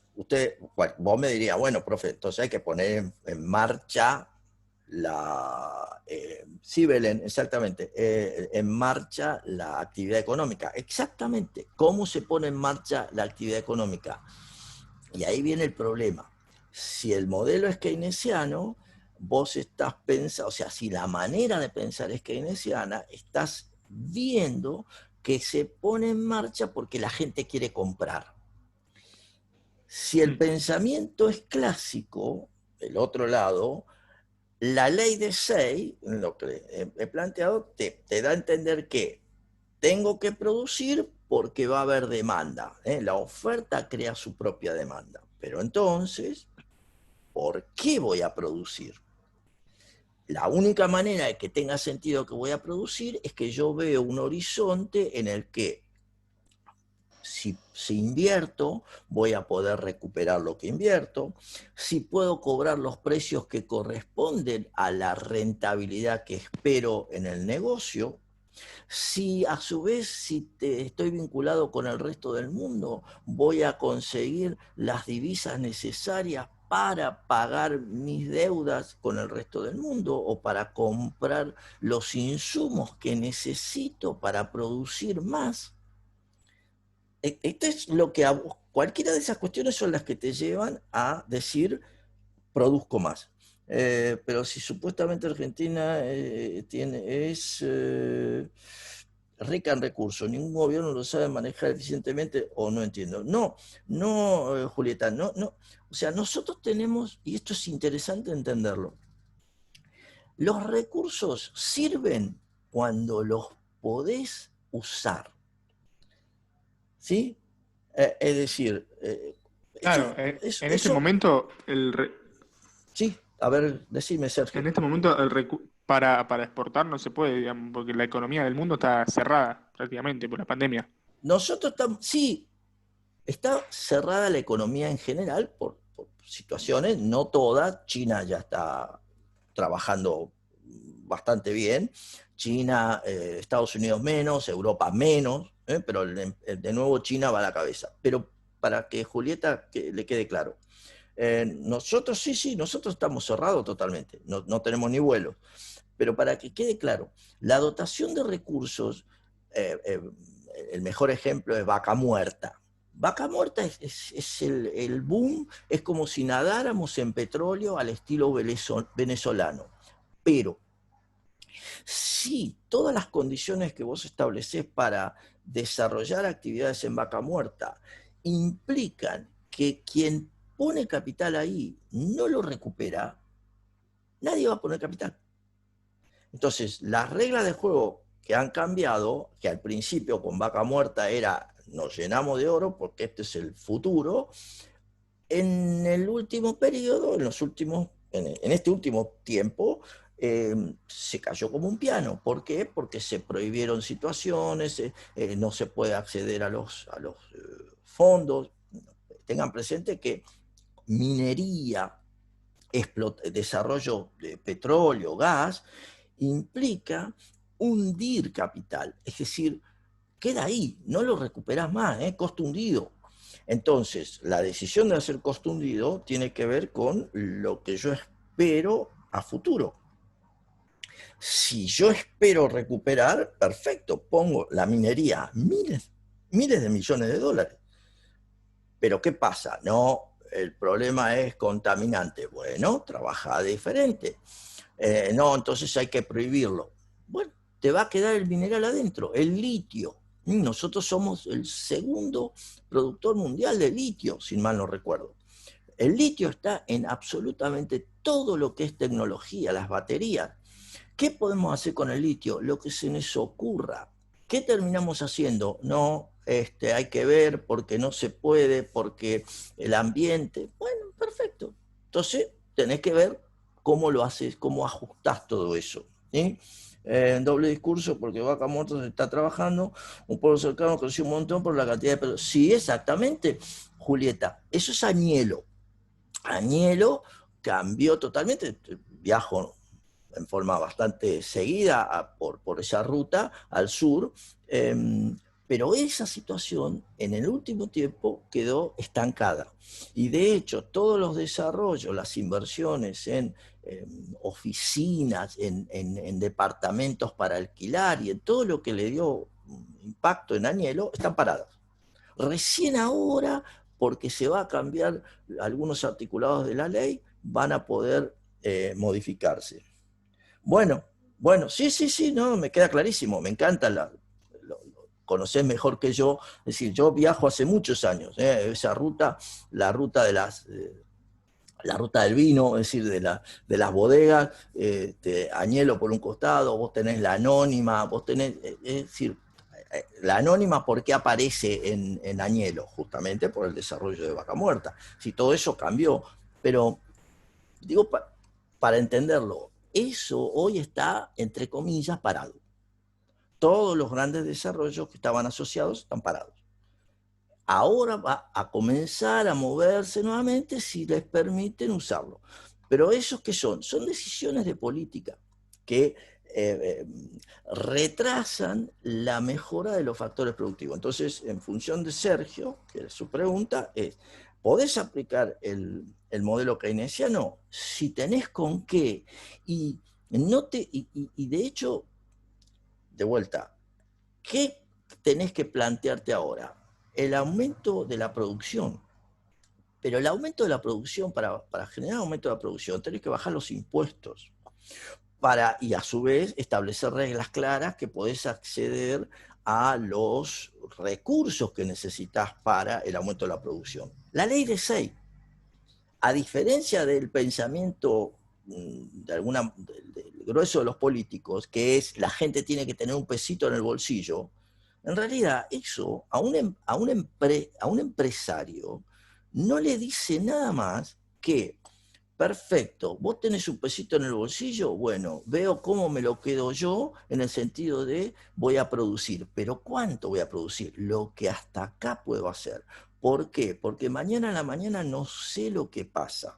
vos me dirías, bueno, profe, entonces hay que poner en marcha sí, Belén, exactamente, en marcha la actividad económica. Exactamente, ¿cómo se pone en marcha la actividad económica? Y ahí viene el problema. Si el modelo es keynesiano, vos estás pensando, o sea, si la manera de pensar es keynesiana, estás viendo que se pone en marcha porque la gente quiere comprar. Si el pensamiento es clásico, del otro lado, la ley de Say, lo que he planteado, te da a entender que tengo que producir porque va a haber demanda. La oferta crea su propia demanda. Pero entonces, ¿por qué voy a producir? La única manera de que tenga sentido que voy a producir es que yo veo un horizonte en el que si invierto, voy a poder recuperar lo que invierto. Si puedo cobrar los precios que corresponden a la rentabilidad que espero en el negocio. Si a su vez, si estoy vinculado con el resto del mundo, voy a conseguir las divisas necesarias para pagar mis deudas con el resto del mundo o para comprar los insumos que necesito para producir más. Esto es lo que cualquiera de esas cuestiones son las que te llevan a decir produzco más. Pero si supuestamente Argentina es rica en recursos, ningún gobierno lo sabe manejar eficientemente, o no entiendo. No, no, Julieta, no, no. O sea, nosotros tenemos, y esto es interesante entenderlo, los recursos sirven cuando los podés usar. ¿Sí? Es decir, Claro, en este eso, momento, sí, a ver, decime, Sergio. en este momento para exportar no se puede, digamos, porque la economía del mundo está cerrada prácticamente por la pandemia. Nosotros estamos, sí, está cerrada la economía en general por situaciones, no toda. China ya está trabajando bastante bien. China, Estados Unidos menos, Europa menos, pero de nuevo China va a la cabeza. Pero para que Julieta le quede claro, nosotros sí, sí, nosotros estamos cerrados totalmente, no, no tenemos ni vuelo. Pero para que quede claro, la dotación de recursos, eh, eh, el mejor ejemplo es Vaca Muerta. Vaca Muerta es el boom, es como si nadáramos en petróleo al estilo venezolano. Pero si todas las condiciones que vos establecés para desarrollar actividades en Vaca Muerta implican que quien pone capital ahí no lo recupera, nadie va a poner capital. Entonces, las reglas de juego que han cambiado, que al principio con Vaca Muerta era nos llenamos de oro porque este es el futuro, en el último periodo, en este último tiempo, se cayó como un piano. ¿Por qué? Porque se prohibieron situaciones, no se puede acceder a los fondos. Tengan presente que minería, desarrollo de petróleo, gas, implica hundir capital, es decir, queda ahí, no lo recuperás más, costo hundido. Entonces, la decisión de hacer costo hundido tiene que ver con lo que yo espero a futuro. Si yo espero recuperar, perfecto, pongo la minería miles de millones de dólares. Pero ¿qué pasa? No, el problema es contaminante. Bueno, trabaja diferente. No, entonces hay que prohibirlo. Bueno, te va a quedar el mineral adentro, el litio. Nosotros somos el segundo productor mundial de litio, si mal no recuerdo. El litio está en absolutamente todo lo que es tecnología, las baterías. ¿Qué podemos hacer con el litio? Lo que se nos ocurra. ¿Qué terminamos haciendo? No, hay que ver porque no se puede, porque el ambiente. Bueno, perfecto. Entonces, tenés que ver cómo lo haces, cómo ajustás todo eso. ¿Sí? En doble discurso, porque Vaca Muerta se está trabajando, un pueblo cercano creció un montón por la cantidad de pelos. Sí, exactamente, Julieta, eso es Añelo. Añelo cambió totalmente. Viajo en forma bastante seguida por esa ruta al sur, eh, pero esa situación en el último tiempo quedó estancada. Y de hecho, todos los desarrollos, las inversiones en oficinas, en departamentos para alquilar y en todo lo que le dio impacto en Añelo, están paradas. Recién ahora, porque se va a cambiar algunos articulados de la ley, van a poder modificarse. Bueno, bueno, sí, sí, sí, no, me queda clarísimo, me encanta conocés mejor que yo, es decir, yo viajo hace muchos años, esa ruta, la ruta la ruta del vino, es decir, de las bodegas, Añelo por un costado, vos tenés la anónima, vos tenés, es decir, la anónima, ¿por qué aparece en Añelo? Justamente por el desarrollo de Vaca Muerta. Si todo eso cambió, pero digo, para entenderlo, eso hoy está, entre comillas, parado. Todos los grandes desarrollos que estaban asociados están parados. Ahora va a comenzar a moverse nuevamente si les permiten usarlo. Pero esos que son decisiones de política que retrasan la mejora de los factores productivos. Entonces, en función de Sergio, que su pregunta es, ¿podés aplicar el modelo keynesiano? Si tenés con qué. Y, no te, y de hecho, de vuelta, ¿qué tenés que plantearte ahora? el aumento de la producción. Pero el aumento de la producción, para generar aumento de la producción, tenés que bajar los impuestos. Y a su vez establecer reglas claras que podés acceder a los recursos que necesitas para el aumento de la producción. La ley de Say, a diferencia del pensamiento del grueso de los políticos, que es la gente tiene que tener un pesito en el bolsillo, en realidad eso a un empresario no le dice nada más que: perfecto, vos tenés un pesito en el bolsillo, bueno, veo cómo me lo quedo yo, en el sentido de voy a producir, pero ¿cuánto voy a producir? Lo que hasta acá puedo hacer. ¿Por qué? Porque mañana a la mañana no sé lo que pasa.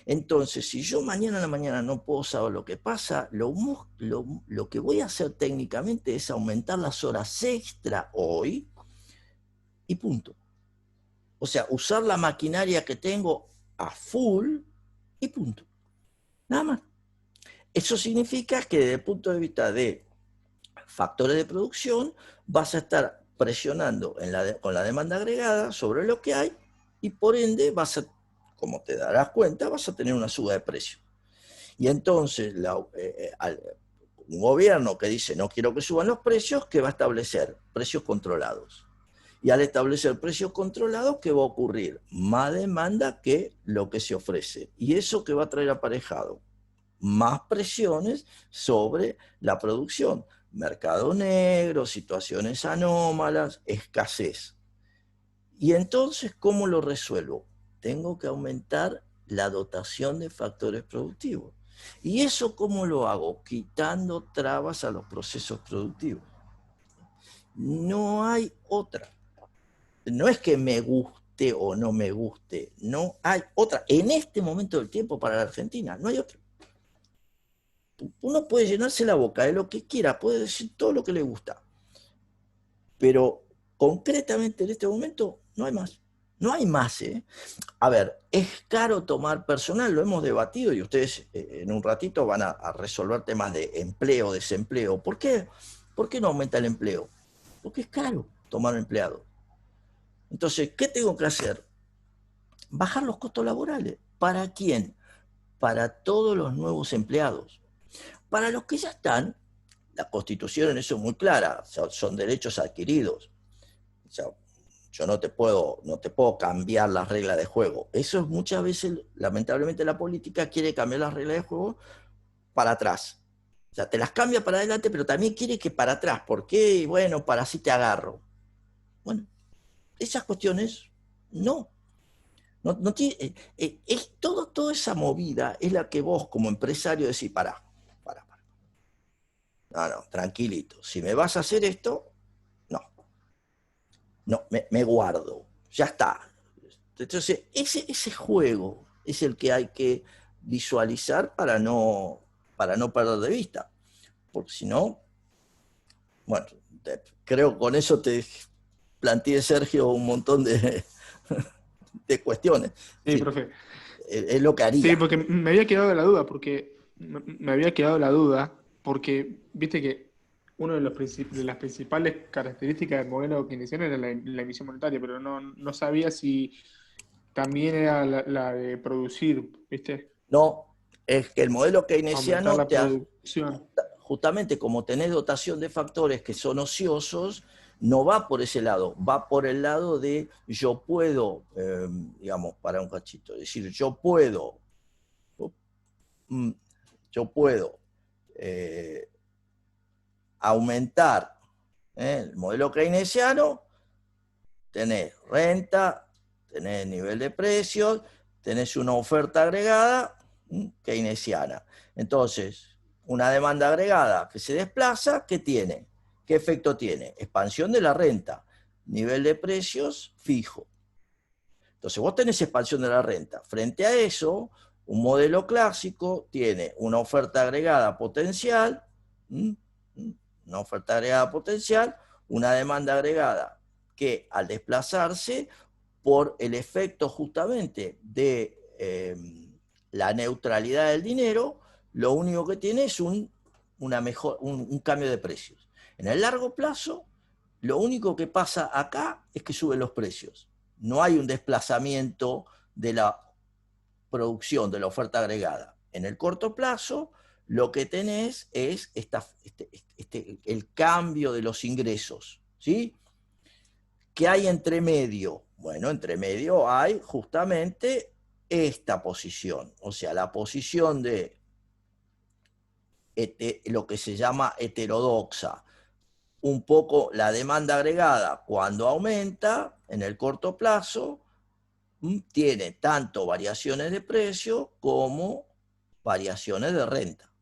Entonces, si yo mañana a la mañana no puedo saber lo que pasa, lo que voy a hacer técnicamente es aumentar las horas extra hoy y punto. O sea, usar la maquinaria que tengo a full y punto. Nada más. Eso significa que desde el punto de vista de factores de producción vas a estar presionando con la demanda agregada sobre lo que hay y por ende como te darás cuenta, vas a tener una suba de precio. Y entonces un gobierno que dice no quiero que suban los precios, que va a establecer precios controlados. Y al establecer precios controlados, ¿qué va a ocurrir? Más demanda que lo que se ofrece. Y eso que va a traer aparejado más presiones sobre la producción. Mercado negro, situaciones anómalas, escasez. Y entonces, ¿cómo lo resuelvo? Tengo que aumentar la dotación de factores productivos. ¿Y eso cómo lo hago? Quitando trabas a los procesos productivos. No hay otra. No es que me guste o no me guste, no hay otra. En este momento del tiempo para la Argentina, no hay otra. Uno puede llenarse la boca de lo que quiera, puede decir todo lo que le gusta, pero concretamente en este momento no hay más. No hay más, ¿eh? A ver, es caro tomar personal, lo hemos debatido y ustedes en un ratito van a resolver temas de empleo, desempleo. ¿Por qué? ¿Por qué no aumenta el empleo? Porque es caro tomar un empleado. Entonces, ¿qué tengo que hacer? Bajar los costos laborales. ¿Para quién? Para todos los nuevos empleados. Para los que ya están, la Constitución en eso es muy clara, son derechos adquiridos. O sea, yo no te puedo cambiar las reglas de juego. Eso es muchas veces, lamentablemente, la política quiere cambiar las reglas de juego para atrás. O sea, te las cambia para adelante, pero también quiere que para atrás. ¿Por qué? Bueno, para así te agarro. Bueno, esas cuestiones no. No tiene, toda esa movida es la que vos como empresario decís: pará. No, tranquilito. Si me vas a hacer esto, no, me guardo. Ya está. Entonces, ese juego es el que hay que visualizar para no perder de vista. Porque si no, bueno, creo que con eso te planteé, Sergio, un montón de cuestiones. Sí, Sí, profe. es lo que Sí, haría. porque me había quedado la duda, me había quedado la duda, porque viste que una de las principales características del modelo keynesiano era la emisión monetaria, pero no sabía si también era la de producir, ¿viste? No, es que el modelo Aumentar keynesiano la producción. justamente como tenés dotación de factores que son ociosos, no va por ese lado, va por el lado de yo puedo, digamos, para un cachito, es decir, mm, yo puedo eh, aumentar el modelo keynesiano, tenés renta, tenés nivel de precios, tenés una oferta agregada keynesiana. Entonces, una demanda agregada que se desplaza, ¿qué tiene? ¿Qué efecto tiene? Expansión de la renta, nivel de precios fijo. Entonces, vos tenés expansión de la renta. Frente a eso, un modelo clásico tiene una oferta agregada potencial, una oferta agregada potencial, una demanda agregada que al desplazarse por el efecto justamente de la neutralidad del dinero, lo único que tiene es un cambio de precios. En el largo plazo, Lo único que pasa acá es que suben los precios. No hay un desplazamiento de la producción, de la oferta agregada. En el corto plazo, lo que tenés es el cambio de los ingresos, ¿sí? ¿Qué hay entre medio? Bueno, entre medio hay justamente esta posición, o sea, la posición de lo que se llama heterodoxa, un poco la demanda agregada cuando aumenta en el corto plazo, tiene tanto variaciones de precio como variaciones de renta.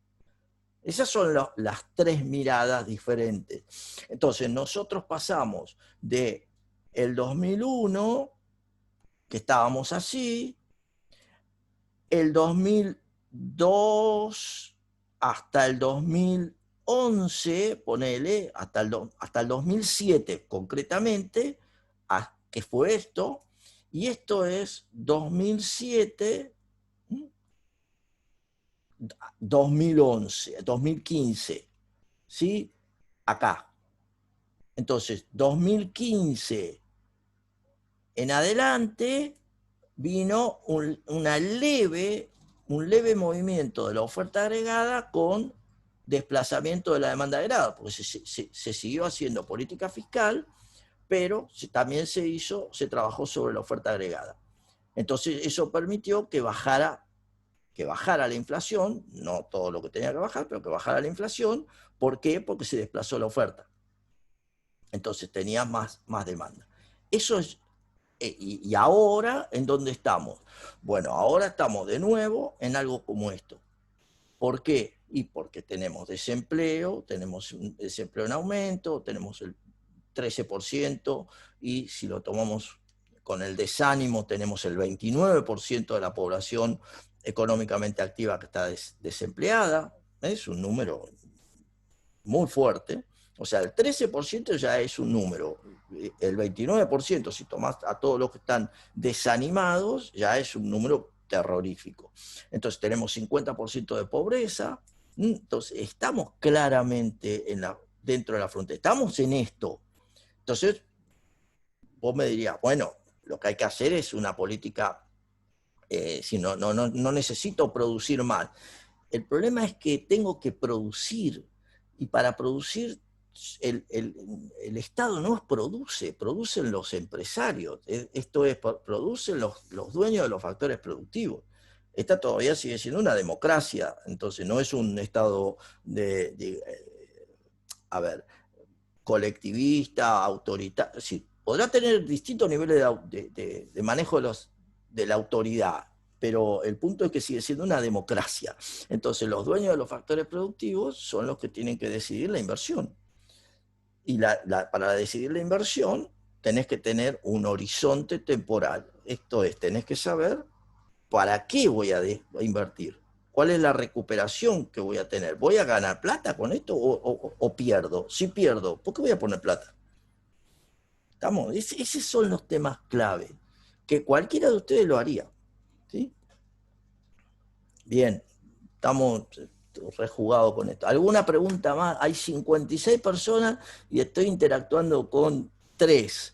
Esas son las tres miradas diferentes. Entonces, nosotros pasamos de el 2001, que estábamos así, el 2002 hasta el 2011, ponele, hasta el 2007 concretamente, que fue esto, y esto es 2007, 2011, 2015, ¿sí? Acá. Entonces, 2015 en adelante vino un leve movimiento de la oferta agregada con desplazamiento de la demanda agregada, porque se siguió haciendo política fiscal, pero también se trabajó sobre la oferta agregada. Entonces eso permitió que bajara la inflación, no todo lo que tenía que bajar, pero que bajara la inflación. ¿Por qué? Porque se desplazó la oferta. Entonces tenía más demanda. Eso es. Y ahora, ¿en dónde estamos? Bueno, ahora estamos de nuevo en algo como esto. ¿Por qué? Y porque tenemos desempleo, tenemos un desempleo en aumento, tenemos el 13%, y si lo tomamos con el desánimo, tenemos el 29% de la población económicamente activa que está desempleada. Es un número muy fuerte. O sea, el 13% ya es un número. El 29%, si tomás a todos los que están desanimados, ya es un número terrorífico. Entonces tenemos 50% de pobreza. Entonces estamos claramente dentro de la frontera. Estamos en esto. Entonces, vos me dirías, bueno, lo que hay que hacer es una política, si no necesito producir más. El problema es que tengo que producir, y para producir el Estado no produce, producen los empresarios. Esto es, producen los dueños de los factores productivos. Esta todavía sigue siendo una democracia, entonces no es un Estado a ver, colectivista, autoritario. Sí, podrá tener distintos niveles de manejo de la autoridad, pero el punto es que sigue siendo una democracia. Entonces los dueños de los factores productivos son los que tienen que decidir la inversión. Y para decidir la inversión tenés que tener un horizonte temporal. Esto es, tenés que saber para qué voy a invertir. ¿Cuál es la recuperación que voy a tener? ¿Voy a ganar plata con esto o pierdo? Si pierdo, ¿por qué voy a poner plata? ¿Estamos? Esos son los temas clave, que cualquiera de ustedes lo haría. ¿Sí? Bien, estamos rejugados con esto. ¿Alguna pregunta más? Hay 56 personas y estoy interactuando con 3.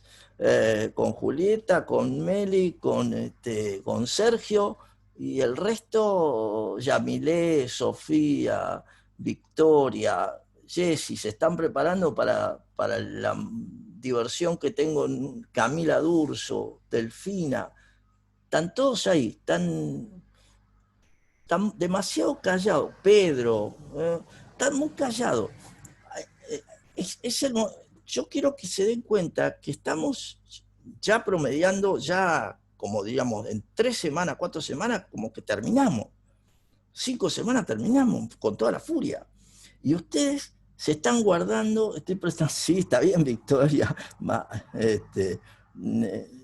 Con Julieta, con Meli, con Sergio, y el resto, Yamilé, Sofía, Victoria, Jessy, se están preparando para la diversión que tengo. Camila Durso, Delfina, están todos ahí, están demasiado callados. Pedro, están muy callados. Yo quiero que se den cuenta que estamos ya promediando, ya como digamos, en 3 semanas, 4 semanas, como que terminamos. 5 semanas terminamos con toda la furia. Y ustedes se están guardando, estoy prestando, sí, está bien, Victoria,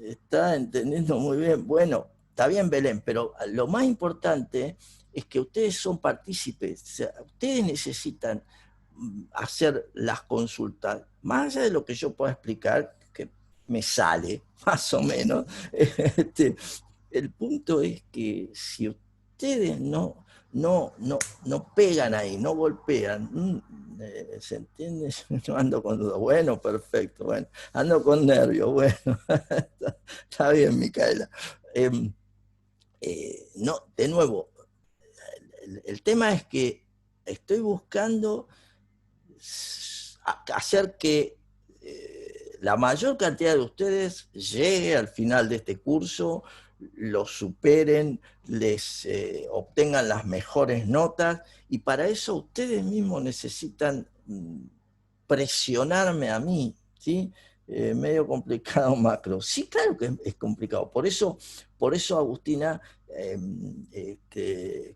está entendiendo muy bien. Bueno, está bien, Belén, pero lo más importante es que ustedes son partícipes. O sea, ustedes necesitan hacer las consultas, más allá de lo que yo pueda explicar, que me sale, más o menos. El punto es que si ustedes no pegan ahí, no golpean, ¿Se entiende? No ando con dudas. Bueno, perfecto. Bueno, ando con nervios. Bueno, está bien, Micaela. No, de nuevo, el tema es que estoy buscando hacer que la mayor cantidad de ustedes llegue al final de este curso, lo superen, les obtengan las mejores notas, y para eso ustedes mismos necesitan presionarme a mí, ¿sí? Medio complicado, Macro. Sí, claro que es complicado. Por eso Agustina,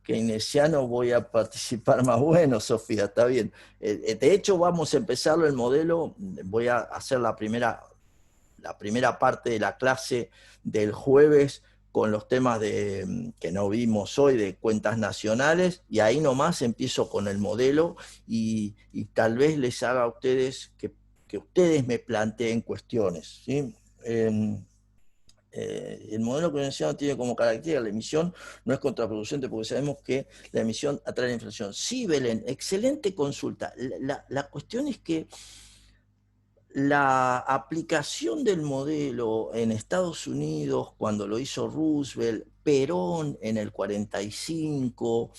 keynesiano, voy a participar más. Bueno, Sofía, está bien. De hecho, vamos a empezarlo el modelo. Voy a hacer la primera parte de la clase del jueves con los temas que no vimos hoy de cuentas nacionales, y ahí nomás empiezo con el modelo, y tal vez les haga a ustedes que ustedes me planteen cuestiones, ¿sí? El modelo keynesiano tiene como característica la emisión no es contraproducente, porque sabemos que la emisión atrae la inflación. Sí, Belén, excelente consulta. La cuestión es que la aplicación del modelo en Estados Unidos, cuando lo hizo Roosevelt, Perón en el 45,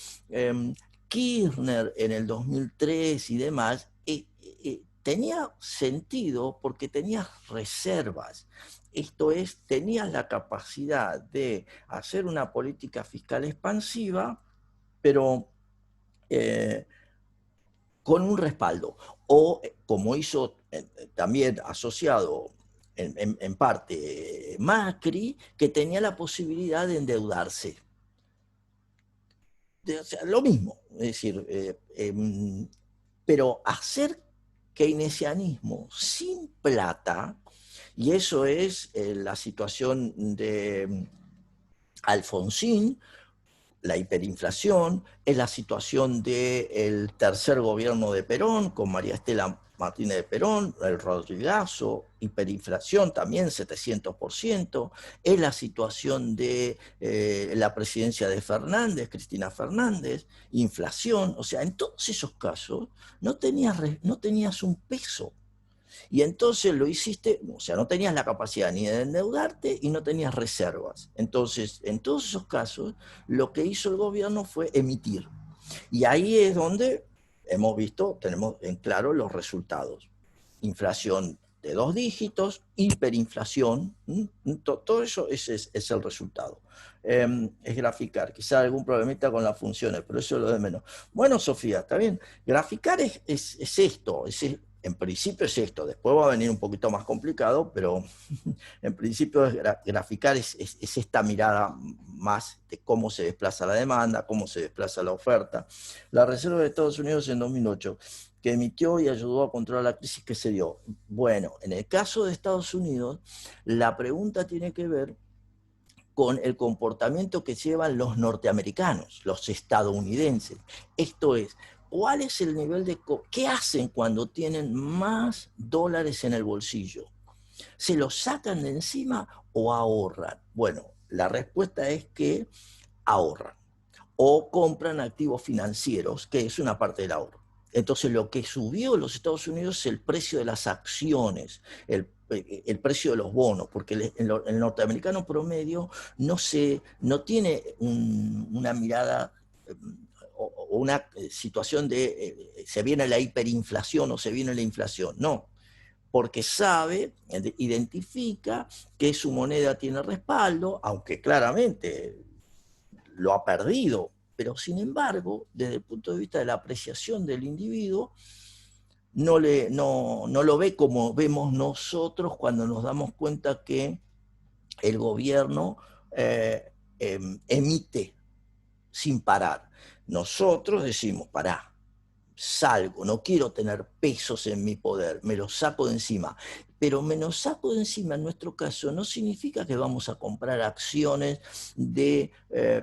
Kirchner en el 2003 y demás, tenía sentido porque tenías reservas. Esto es, tenías la capacidad de hacer una política fiscal expansiva, pero con un respaldo. O como hizo también asociado en parte Macri, que tenía la posibilidad de endeudarse. O sea, lo mismo, es decir, pero hacer keynesianismo sin plata, y eso es la situación de Alfonsín, la hiperinflación, es la situación del tercer gobierno de Perón, con María Estela Martínez de Perón, el Rodrigazo, hiperinflación también 700%, es la situación de la presidencia de Fernández, Cristina Fernández, inflación. O sea, en todos esos casos no tenías un peso. Y entonces lo hiciste, o sea, no tenías la capacidad ni de endeudarte y no tenías reservas. Entonces, en todos esos casos, lo que hizo el gobierno fue emitir. Y ahí es donde hemos visto, tenemos en claro los resultados. Inflación de 2 dígitos, hiperinflación, todo eso es el resultado. Es graficar, quizá algún problemita con las funciones, pero eso es lo de menos. Bueno, Sofía, está bien. Graficar es esto, en principio es esto, después va a venir un poquito más complicado, pero en principio graficar es esta mirada más de cómo se desplaza la demanda, cómo se desplaza la oferta. La Reserva de Estados Unidos en 2008, que emitió y ayudó a controlar la crisis que se dio. Bueno, en el caso de Estados Unidos, la pregunta tiene que ver con el comportamiento que llevan los norteamericanos, los estadounidenses. Esto es, ¿cuál es el nivel de... ¿Qué hacen cuando tienen más dólares en el bolsillo? ¿Se los sacan de encima o ahorran? Bueno, la respuesta es que ahorran o compran activos financieros, que es una parte del ahorro. Entonces, lo que subió en los Estados Unidos es el precio de las acciones, el precio de los bonos, porque el norteamericano promedio no tiene una mirada o una situación de se viene la hiperinflación o se viene la inflación. No, porque sabe, identifica que su moneda tiene respaldo, aunque claramente lo ha perdido, pero sin embargo, desde el punto de vista de la apreciación del individuo, no lo ve como vemos nosotros cuando nos damos cuenta que el gobierno emite sin parar. Nosotros decimos, pará, salgo, no quiero tener pesos en mi poder, me los saco de encima. Pero me los saco de encima, en nuestro caso, no significa que vamos a comprar acciones de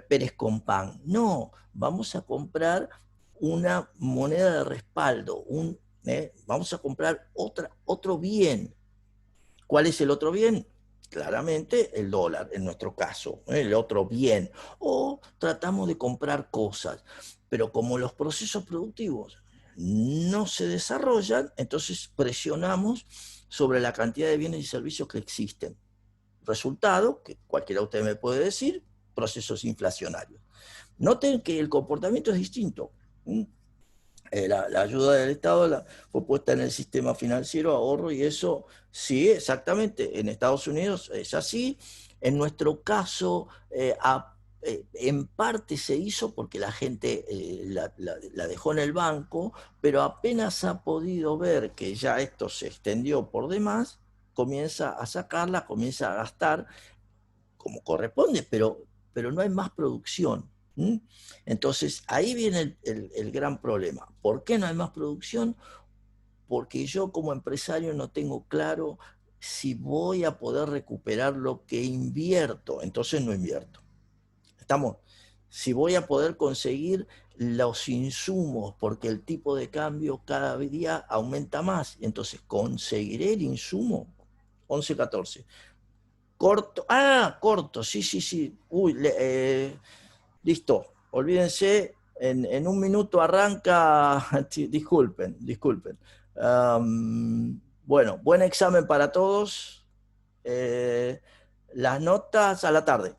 Pérez Compán. No, vamos a comprar una moneda de respaldo, vamos a comprar otro bien. ¿Cuál es el otro bien? Claramente el dólar, en nuestro caso, el otro bien. O tratamos de comprar cosas, pero como los procesos productivos no se desarrollan, entonces presionamos sobre la cantidad de bienes y servicios que existen. Resultado, que cualquiera de ustedes me puede decir, procesos inflacionarios. Noten que el comportamiento es distinto. La ayuda del Estado fue puesta en el sistema financiero, ahorro, y eso sí, exactamente, en Estados Unidos es así. En nuestro caso, en parte se hizo porque la gente la dejó en el banco, pero apenas ha podido ver que ya esto se extendió por demás, comienza a sacarla, comienza a gastar como corresponde, pero no hay más producción. Entonces, ahí viene el gran problema. ¿Por qué no hay más producción? Porque yo como empresario no tengo claro si voy a poder recuperar lo que invierto, entonces no invierto. ¿Estamos? Si voy a poder conseguir los insumos, porque el tipo de cambio cada día aumenta más, entonces conseguiré el insumo. 11-14. Corto, corto, sí, sí, sí. Uy, listo, olvídense, en un minuto arranca, disculpen, disculpen. Bueno, buen examen para todos. Las notas a la tarde.